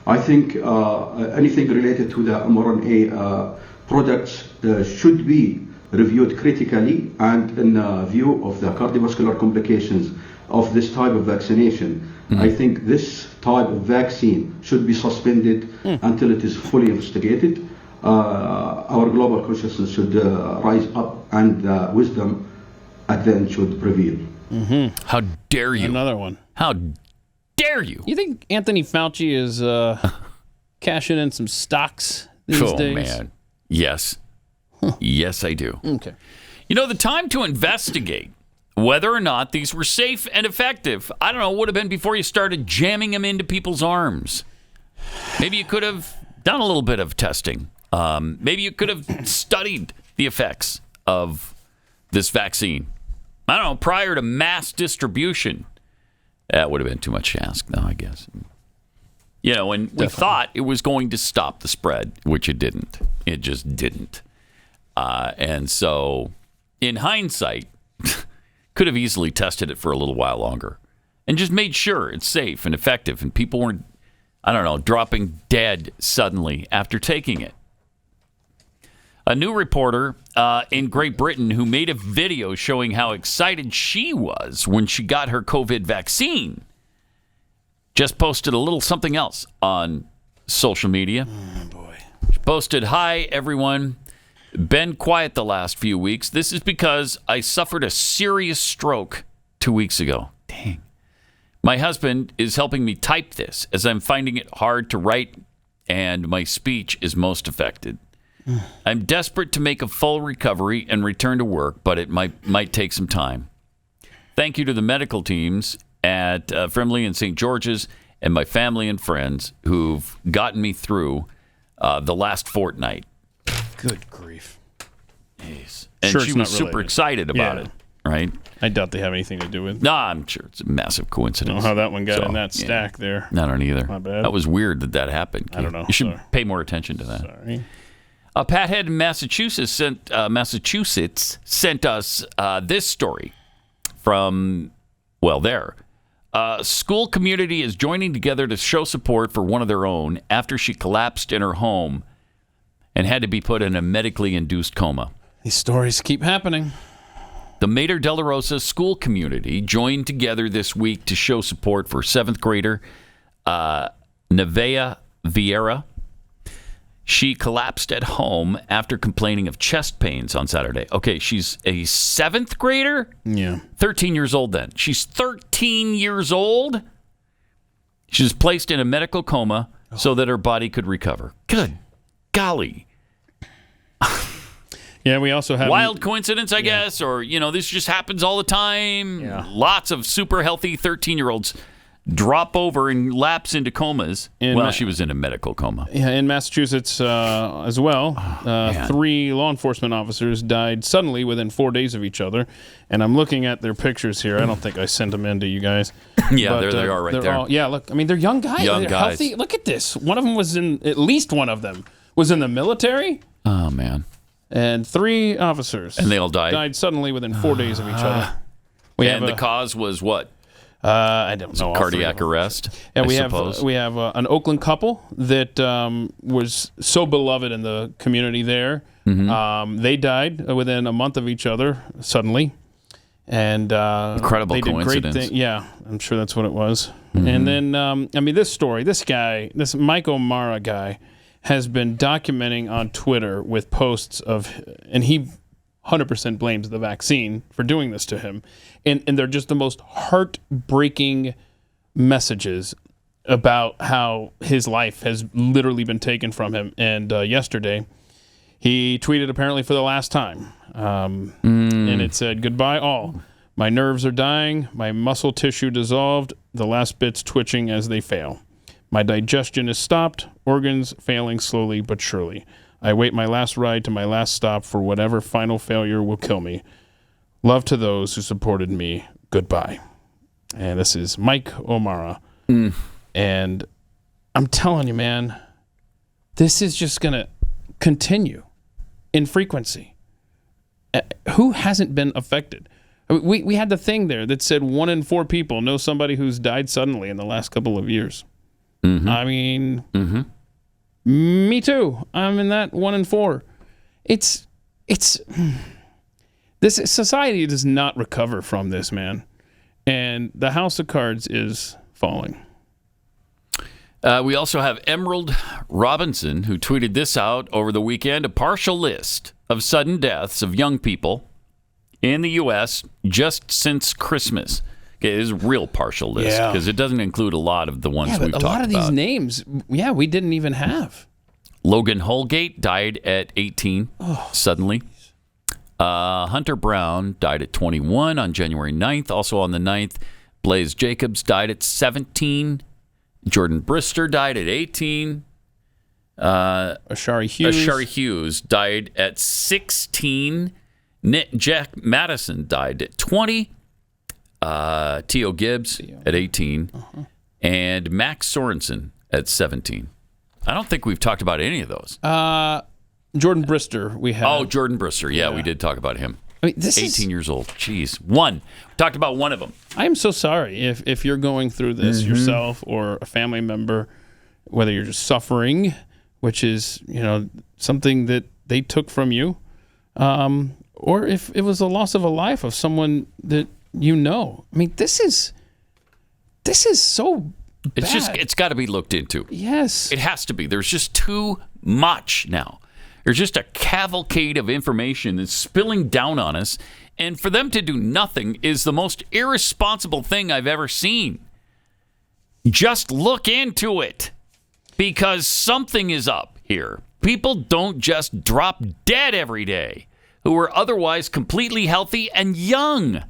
I think anything related to the mRNA products should be reviewed critically, and in view of the cardiovascular complications of this type of vaccination. I think this type of vaccine should be suspended until it is fully investigated. Our global consciousness should rise up, and wisdom at the end should prevail. How dare you? Another one. How dare you? You think Anthony Fauci is cashing in some stocks these days? Oh, man. Yes. Yes, I do. Okay. The time to investigate whether or not these were safe and effective, I don't know, would have been before you started jamming them into people's arms. Maybe you could have done a little bit of testing. Maybe you could have studied the effects of this vaccine I don't know, prior to mass distribution. That would have been too much to ask, though, I guess. You know, and we thought it was going to stop the spread, which it didn't. It just didn't. And so, in hindsight, could have easily tested it for a little while longer and just made sure it's safe and effective and people weren't, I don't know, dropping dead suddenly after taking it. A new reporter in Great Britain who made a video showing how excited she was when she got her COVID vaccine just posted a little something else on social media. Oh, boy. She posted, "Hi, everyone. Been quiet the last few weeks. This is because I suffered a serious stroke 2 weeks ago. Dang. My husband is helping me type this as I'm finding it hard to write and my speech is most affected. I'm desperate to make a full recovery and return to work, but it might take some time. Thank you to the medical teams at Frimley and St. George's and my family and friends who've gotten me through the last fortnight." Good grief. Jeez. And she was super excited about it, right? I doubt they have anything to do with it. No, I'm sure it's a massive coincidence. I don't know how that one got in that stack there. I don't either. My bad. That was weird that happened. I don't know. You should pay more attention to that. Sorry. Pat Head in Massachusetts sent us this story from, there. School community is joining together to show support for one of their own after she collapsed in her home and had to be put in a medically induced coma. These stories keep happening. The Mater Della Rosa school community joined together this week to show support for 7th grader Nevaeh Vieira. She collapsed at home after complaining of chest pains on Saturday. Okay, she's a 7th grader? Yeah. 13 years old then. She's 13 years old? She was placed in a medical coma so that her body could recover. Good golly. Yeah, we also have... Wild coincidence, I guess, or, this just happens all the time. Yeah. Lots of super healthy 13-year-olds drop over and lapse into comas. She was in a medical coma. Yeah, in Massachusetts as well. 3 law enforcement officers died suddenly within 4 days of each other. And I'm looking at their pictures here. I don't think I sent them in to you guys. Yeah, but, there they are right there. Look, they're young guys. They're guys. Healthy. Look at this. One of them was at least one of them was in the military. Oh, man. And 3 officers. And they all died? Died suddenly within 4 days of each other. The cause was what? I don't know. Cardiac arrest. And we have an Oakland couple that was so beloved in the community there. Mm-hmm. They died within a month of each other suddenly, and incredible they did coincidence. Great yeah, I'm sure that's what it was. Mm-hmm. And then this story, this Mike O'Mara guy, has been documenting on Twitter with posts and he 100% blames the vaccine for doing this to him. And they're just the most heartbreaking messages about how his life has literally been taken from him. And yesterday, he tweeted apparently for the last time. And it said, "Goodbye all. My nerves are dying. My muscle tissue dissolved. The last bits twitching as they fail. My digestion is stopped. Organs failing slowly but surely. I wait my last ride to my last stop for whatever final failure will kill me. Love to those who supported me. Goodbye." And this is Mike O'Mara. And I'm telling you, man, this is just going to continue in frequency. Who hasn't been affected? We had the thing there that said 1 in 4 people know somebody who's died suddenly in the last couple of years. Mm-hmm. I mean... Mm-hmm. Me too. I'm in that 1 in 4. It's this society does not recover from this, man. And the house of cards is falling. We also have Emerald Robinson, who tweeted this out over the weekend, a partial list of sudden deaths of young people in the U.S. just since Christmas. Okay, it is a real partial list because it doesn't include a lot of the ones we've talked about. A lot of these names, we didn't even have. Logan Holgate died at 18 suddenly. Hunter Brown died at 21 on January 9th. Also on the 9th, Blaze Jacobs died at 17. Jordan Brister died at 18. Ashari Hughes died at 16. Jack Madison died at 20. T.O. Gibbs at 18. And Max Sorensen at 17. I don't think we've talked about any of those. Jordan Brister, we have. Oh, Jordan Brister. Yeah, we did talk about him. I mean, this 18 years old. Jeez. One. We talked about one of them. I am so sorry if you're going through this yourself or a family member, whether you're just suffering, which is, something that they took from you, or if it was the loss of a life of someone that you know. I mean, this is so bad. It's got to be looked into. Yes. It has to be. There's just too much now. There's just a cavalcade of information that's spilling down on us, and for them to do nothing is the most irresponsible thing I've ever seen. Just look into it, because something is up here. People don't just drop dead every day who are otherwise completely healthy and young.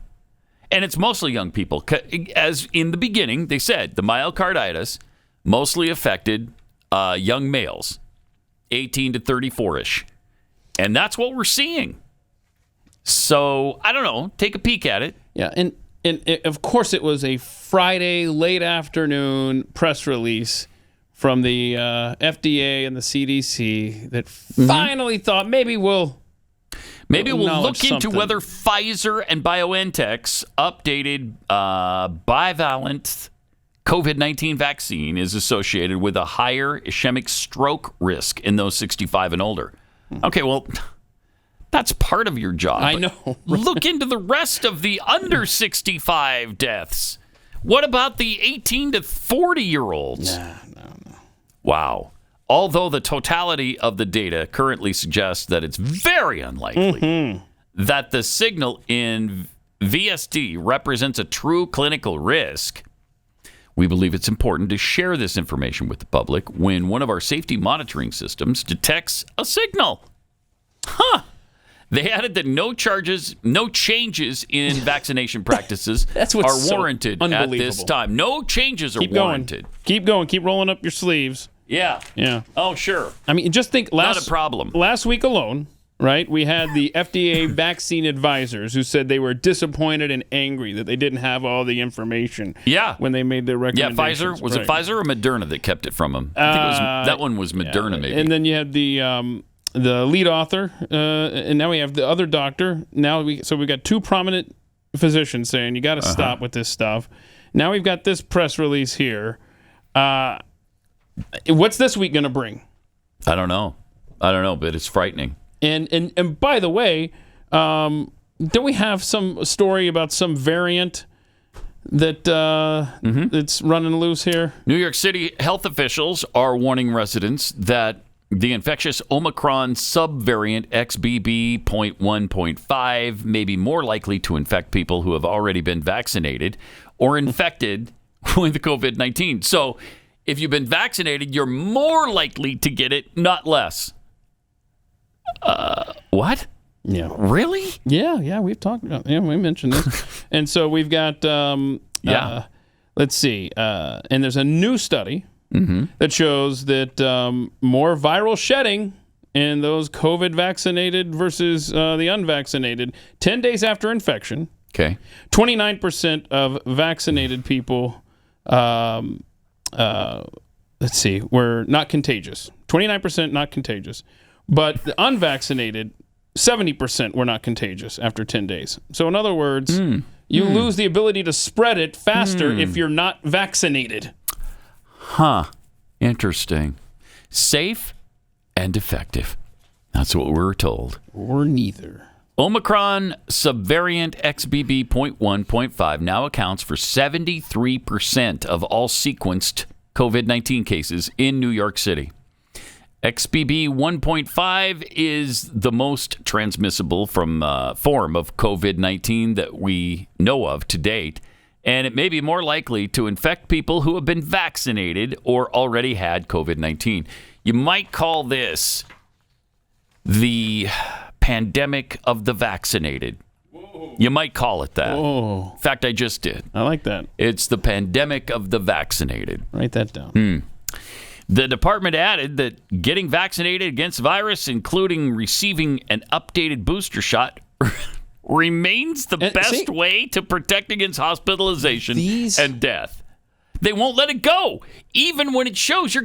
And it's mostly young people. As in the beginning, they said the myocarditis mostly affected young males. 18 to 34-ish. And that's what we're seeing. So, I don't know. Take a peek at it. Yeah, and of course it was a Friday late afternoon press release from the FDA and the CDC that finally thought maybe we'll look into whether Pfizer and BioNTech's updated bivalent COVID-19 vaccine is associated with a higher ischemic stroke risk in those 65 and older. Okay, well, that's part of your job. I know. Look into the rest of the under 65 deaths. What about the 18 to 40-year-olds? No. Wow. Although the totality of the data currently suggests that it's very unlikely that the signal in VSD represents a true clinical risk, we believe it's important to share this information with the public when one of our safety monitoring systems detects a signal. They added that no changes in vaccination practices are warranted at this time. No changes are warranted. Keep going. Keep rolling up your sleeves. Yeah. Oh, sure. I mean, just think not a problem. Last week alone, right, we had the FDA vaccine advisors who said they were disappointed and angry that they didn't have all the information when they made their recommendations. Yeah, Pfizer. Was it Pfizer or Moderna that kept it from them? I think that one was Moderna, maybe. And then you had the lead author, and now we have the other doctor. So we've got two prominent physicians saying you got to stop with this stuff. Now we've got this press release here. What's this week going to bring? I don't know, but it's frightening. And by the way, don't we have some story about some variant that that's running loose here? New York City health officials are warning residents that the infectious Omicron subvariant XBB.1.5 may be more likely to infect people who have already been vaccinated or infected with COVID-19. So if you've been vaccinated, you're more likely to get it, not less. What? Yeah. Really? Yeah, we've talked about we mentioned this. And so we've got, let's see, and there's a new study that shows that more viral shedding in those COVID vaccinated versus the unvaccinated 10 days after infection. Okay. 29% of vaccinated people, were not contagious. 29% not contagious. But the unvaccinated, 70% were not contagious after 10 days. So in other words, you lose the ability to spread it faster if you're not vaccinated. Interesting. Safe and effective. That's what we're told. Or neither. Omicron subvariant XBB.1.5 now accounts for 73% of all sequenced COVID-19 cases in New York City. XBB 1.5 is the most transmissible form of COVID-19 that we know of to date, and it may be more likely to infect people who have been vaccinated or already had COVID-19. You might call this the pandemic of the vaccinated. You might call it that. Whoa. In fact, I just did. I like that. It's the pandemic of the vaccinated. Write that down. The department added that getting vaccinated against virus, including receiving an updated booster shot, remains the best way to protect against hospitalization and death. They won't let it go. Even when it shows you've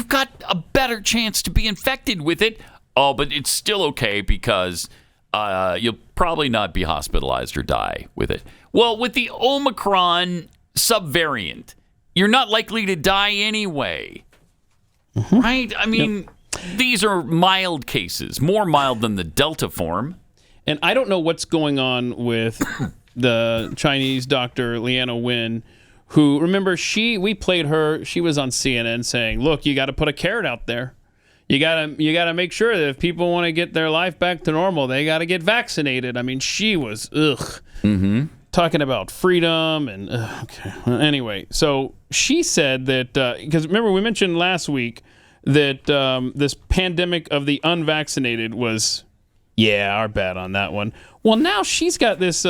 got a better chance to be infected with it. Oh, but it's still okay because you'll probably not be hospitalized or die with it. Well, with the Omicron subvariant, you're not likely to die anyway. Right? I mean, these are mild cases, more mild than the Delta form. And I don't know what's going on with the Chinese doctor, Leana Wen, who, remember, we played her. She was on CNN saying, look, you got to put a carrot out there. You gotta make sure that if people want to get their life back to normal, they got to get vaccinated. I mean, she was, talking about freedom and, okay. Anyway, so she said that, because remember we mentioned last week that this pandemic of the unvaccinated was, our bad on that one. Well, now she's got this,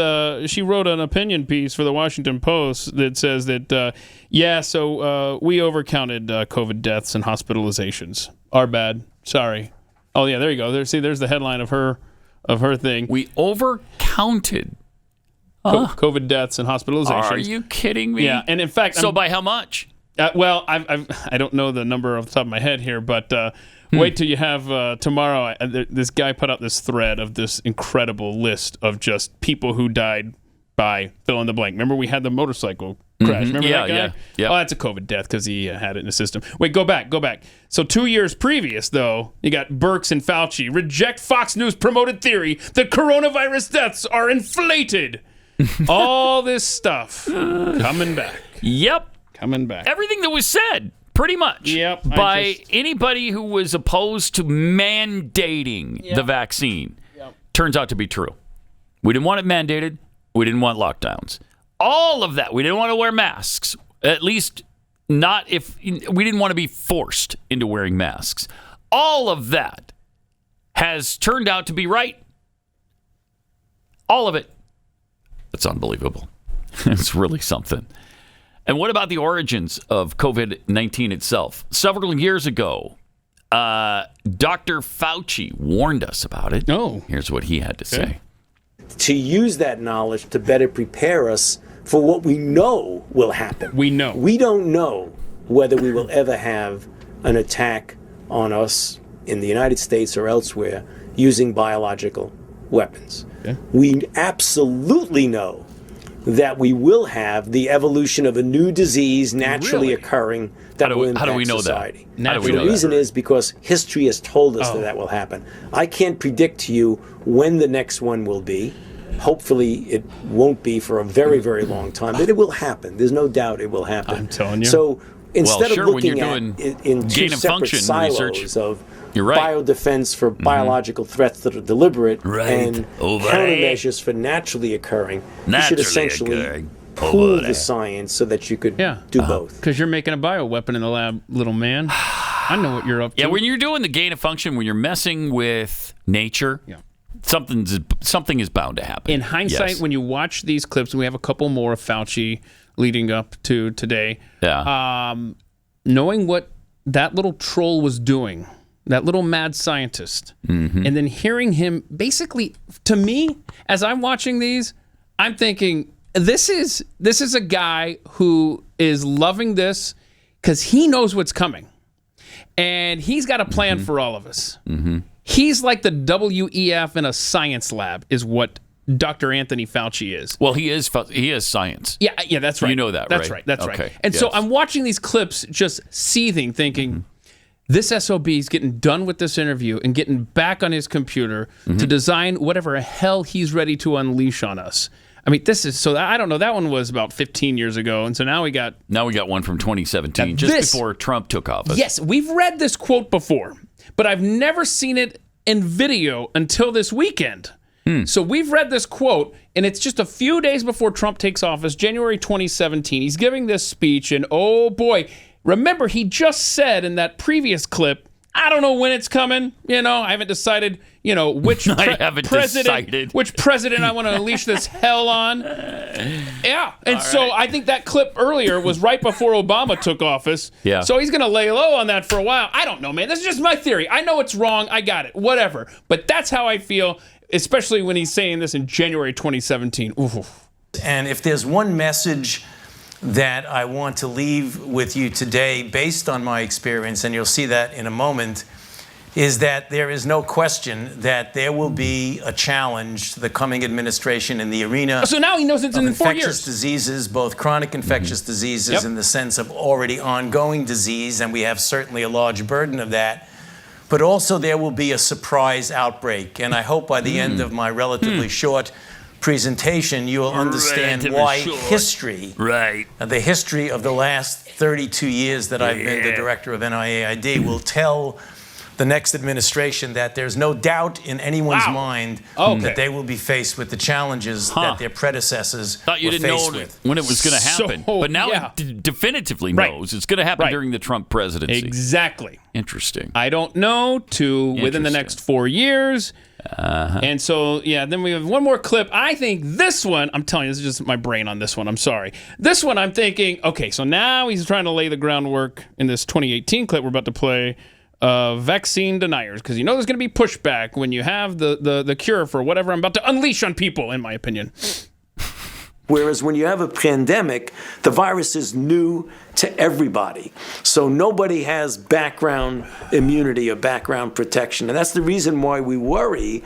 she wrote an opinion piece for the Washington Post that says that, so we overcounted COVID deaths and hospitalizations. Our bad. Sorry. Oh, yeah, there you go. There's the headline of her thing. We overcounted COVID deaths and hospitalizations. Are you kidding me? Yeah, and in fact... by how much? Well, I don't know the number off the top of my head here, but wait till you have tomorrow. This guy put out this thread of this incredible list of just people who died by fill in the blank. Remember we had the motorcycle crash? Remember that guy? Yeah. Oh, that's a COVID death because he had it in the system. Wait, go back. So 2 years previous, though, you got Birx and Fauci reject Fox News promoted theory that coronavirus deaths are inflated. All this stuff coming back. Yep. Coming back. Everything that was said, pretty much. Yep. By anybody who was opposed to mandating the vaccine. Yep. Turns out to be true. We didn't want it mandated. We didn't want lockdowns. All of that. We didn't want to wear masks. At least not if we didn't want to be forced into wearing masks. All of that has turned out to be right. All of it. It's unbelievable. It's really something. And what about the origins of COVID-19 itself? Several years ago, Dr. Fauci warned us about it. Oh. Here's what he had to say. To use that knowledge to better prepare us for what we know will happen. We know. We don't know whether we will ever have an attack on us in the United States or elsewhere using biological weapons. Okay. We absolutely know that we will have the evolution of a new disease naturally occurring that will impact how do we know society. That? The reason is because history has told us that will happen. I can't predict to you when the next one will be. Hopefully it won't be for a very, very long time, but it will happen. There's no doubt it will happen. I'm telling you. So instead of looking at it in two separate silos of biodefense for biological threats that are deliberate and countermeasures for naturally occurring, you should essentially pool the science so that you could do both. Because you're making a bioweapon in the lab, little man. I know what you're up to. Yeah, when you're doing the gain of function, when you're messing with nature, something is bound to happen. In hindsight, when you watch these clips, and we have a couple more of Fauci leading up to today, knowing what that little troll was doing, that little mad scientist, and then hearing him basically, to me, as I'm watching these, I'm thinking, this is a guy who is loving this because he knows what's coming. And he's got a plan for all of us. He's like the WEF in a science lab is what Dr. Anthony Fauci is. Well, he is science. Yeah, that's right. You know that, right? That's right. And so I'm watching these clips just seething, thinking, this SOB is getting done with this interview and getting back on his computer to design whatever hell he's ready to unleash on us. I mean, I don't know. That one was about 15 years ago. And so now we got one from 2017, just before Trump took office. Yes, we've read this quote before, but I've never seen it in video until this weekend. So we've read this quote, and it's just a few days before Trump takes office, January 2017. He's giving this speech, and oh boy, remember he just said in that previous clip, I don't know when it's coming. I haven't decided, which president I want to unleash this hell on. Yeah. And I think that clip earlier was right before Obama took office. Yeah. So he's going to lay low on that for a while. I don't know, man. This is just my theory. I know it's wrong. I got it. Whatever. But that's how I feel. especially when he's saying this in January 2017. Oof. And if there's one message that I want to leave with you today, based on my experience, and you'll see that in a moment, is that there is no question that there will be a challenge to the coming administration in the arena. So now he knows it's in 4 years. Infectious diseases, both chronic infectious diseases in the sense of already ongoing disease, and we have certainly a large burden of that. But also there will be a surprise outbreak. And I hope by the end of my relatively short presentation, you will understand why history, the history of the last 32 years that I've been the director of NIAID, will tell the next administration that there's no doubt in anyone's mind that they will be faced with the challenges that their predecessors Thought you were didn't faced know with. when it was going to happen. But now he definitively knows it's going to happen during the Trump presidency. Exactly. Interesting. I don't know within the next 4 years. And so, then we have one more clip. I think this one, I'm telling you, this is just my brain on this one. I'm sorry. This one, I'm thinking, okay, so now he's trying to lay the groundwork in this 2018 clip we're about to play. Vaccine deniers, because there's going to be pushback when you have the cure for whatever I'm about to unleash on people, in my opinion. Whereas when you have a pandemic, the virus is new to everybody. So nobody has background immunity or background protection. And that's the reason why we worry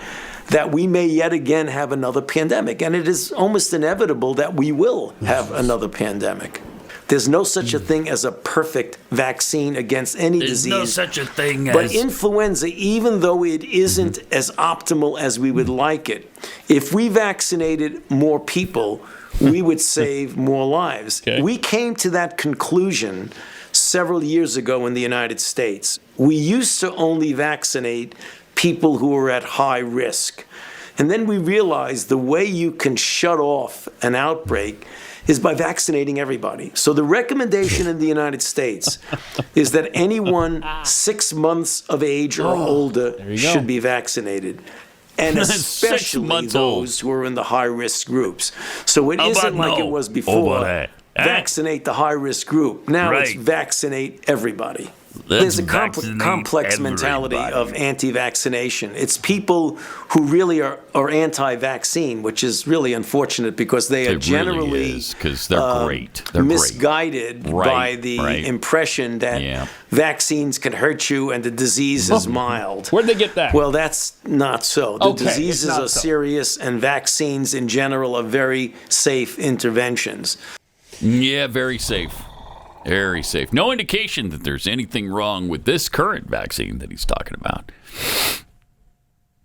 that we may yet again have another pandemic. And it is almost inevitable that we will have another pandemic. There's no such a thing as a perfect vaccine against any disease. There's no such a thing But influenza, even though it isn't as optimal as we would like it, if we vaccinated more people, we would save more lives. We came to that conclusion several years ago in the United States. We used to only vaccinate people who were at high risk. And then we realized the way you can shut off an outbreak is by vaccinating everybody. So the recommendation in the United States is that anyone 6 months of age or older should be vaccinated. And especially those who are in the high-risk groups. So it isn't like it was before. Vaccinate the high-risk group. Now it's vaccinate everybody. There's a complex mentality of anti-vaccination. It's people who really are anti-vaccine, which is really unfortunate because they are generally because they're great. They're misguided by the impression that vaccines can hurt you and the disease is mild. Where'd they get that? Well, that's not so. The diseases are serious, and vaccines in general are very safe interventions. Yeah, very safe. Very safe. No indication that there's anything wrong with this current vaccine that he's talking about.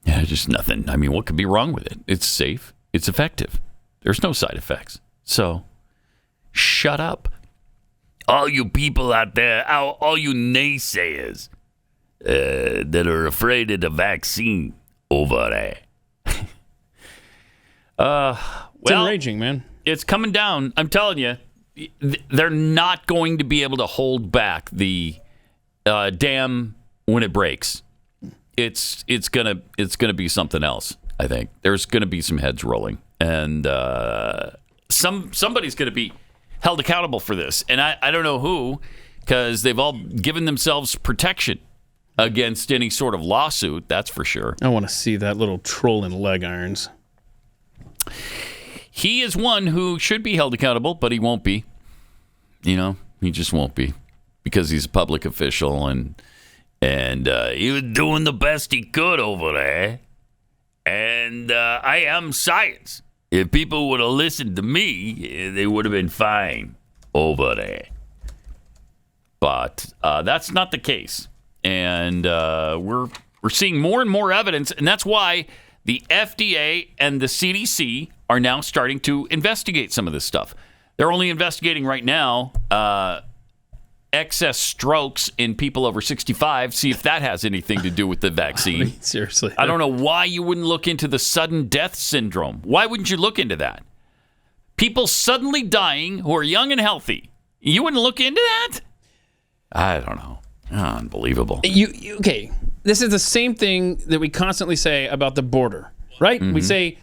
Yeah, just nothing. I mean, what could be wrong with it? It's safe. It's effective. There's no side effects. So, shut up. All you people out there, all you naysayers that are afraid of the vaccine over there. It's enraging, man. It's coming down. I'm telling you. They're not going to be able to hold back the dam when it breaks. It's gonna be something else. I think there's gonna be some heads rolling, and somebody's gonna be held accountable for this. And I don't know who, because they've all given themselves protection against any sort of lawsuit. That's for sure. I want to see that little troll in leg irons. He is one who should be held accountable, but he won't be. He just won't be because he's a public official and he was doing the best he could over there. And I am science. If people would have listened to me, they would have been fine over there. But that's not the case. And we're seeing more and more evidence, and that's why the FDA and the CDC are now starting to investigate some of this stuff. They're only investigating right now excess strokes in people over 65, see if that has anything to do with the vaccine. I mean, seriously. I don't know why you wouldn't look into the sudden death syndrome. Why wouldn't you look into that? People suddenly dying who are young and healthy. You wouldn't look into that? I don't know. Unbelievable. Okay. This is the same thing that we constantly say about the border, right? Mm-hmm. We say,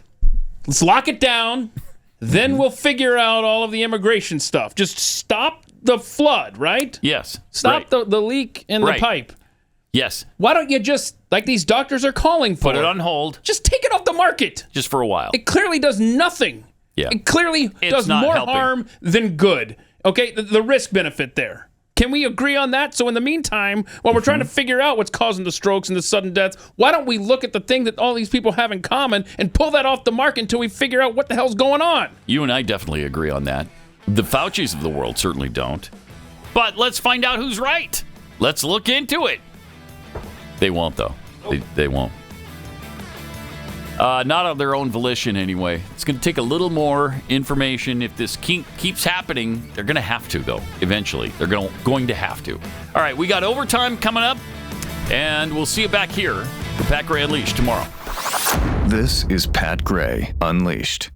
let's lock it down, then we'll figure out all of the immigration stuff. Just stop the flood, right? Yes. Stop the leak in the pipe. Yes. Why don't you just like these doctors are calling for. Put it on hold. Just take it off the market. Just for a while. It clearly does nothing. Yeah. It clearly does more harm than good. Okay, the risk benefit there. Can we agree on that? So in the meantime, while we're trying to figure out what's causing the strokes and the sudden deaths, why don't we look at the thing that all these people have in common and pull that off the market until we figure out what the hell's going on? You and I definitely agree on that. The Faucis of the world certainly don't. But let's find out who's right. Let's look into it. They won't, though. They won't. Not of their own volition, anyway. It's going to take a little more information. If this keeps happening, they're going to have to, though, eventually. They're going to have to. All right, we got overtime coming up, and we'll see you back here for Pat Gray Unleashed tomorrow. This is Pat Gray Unleashed.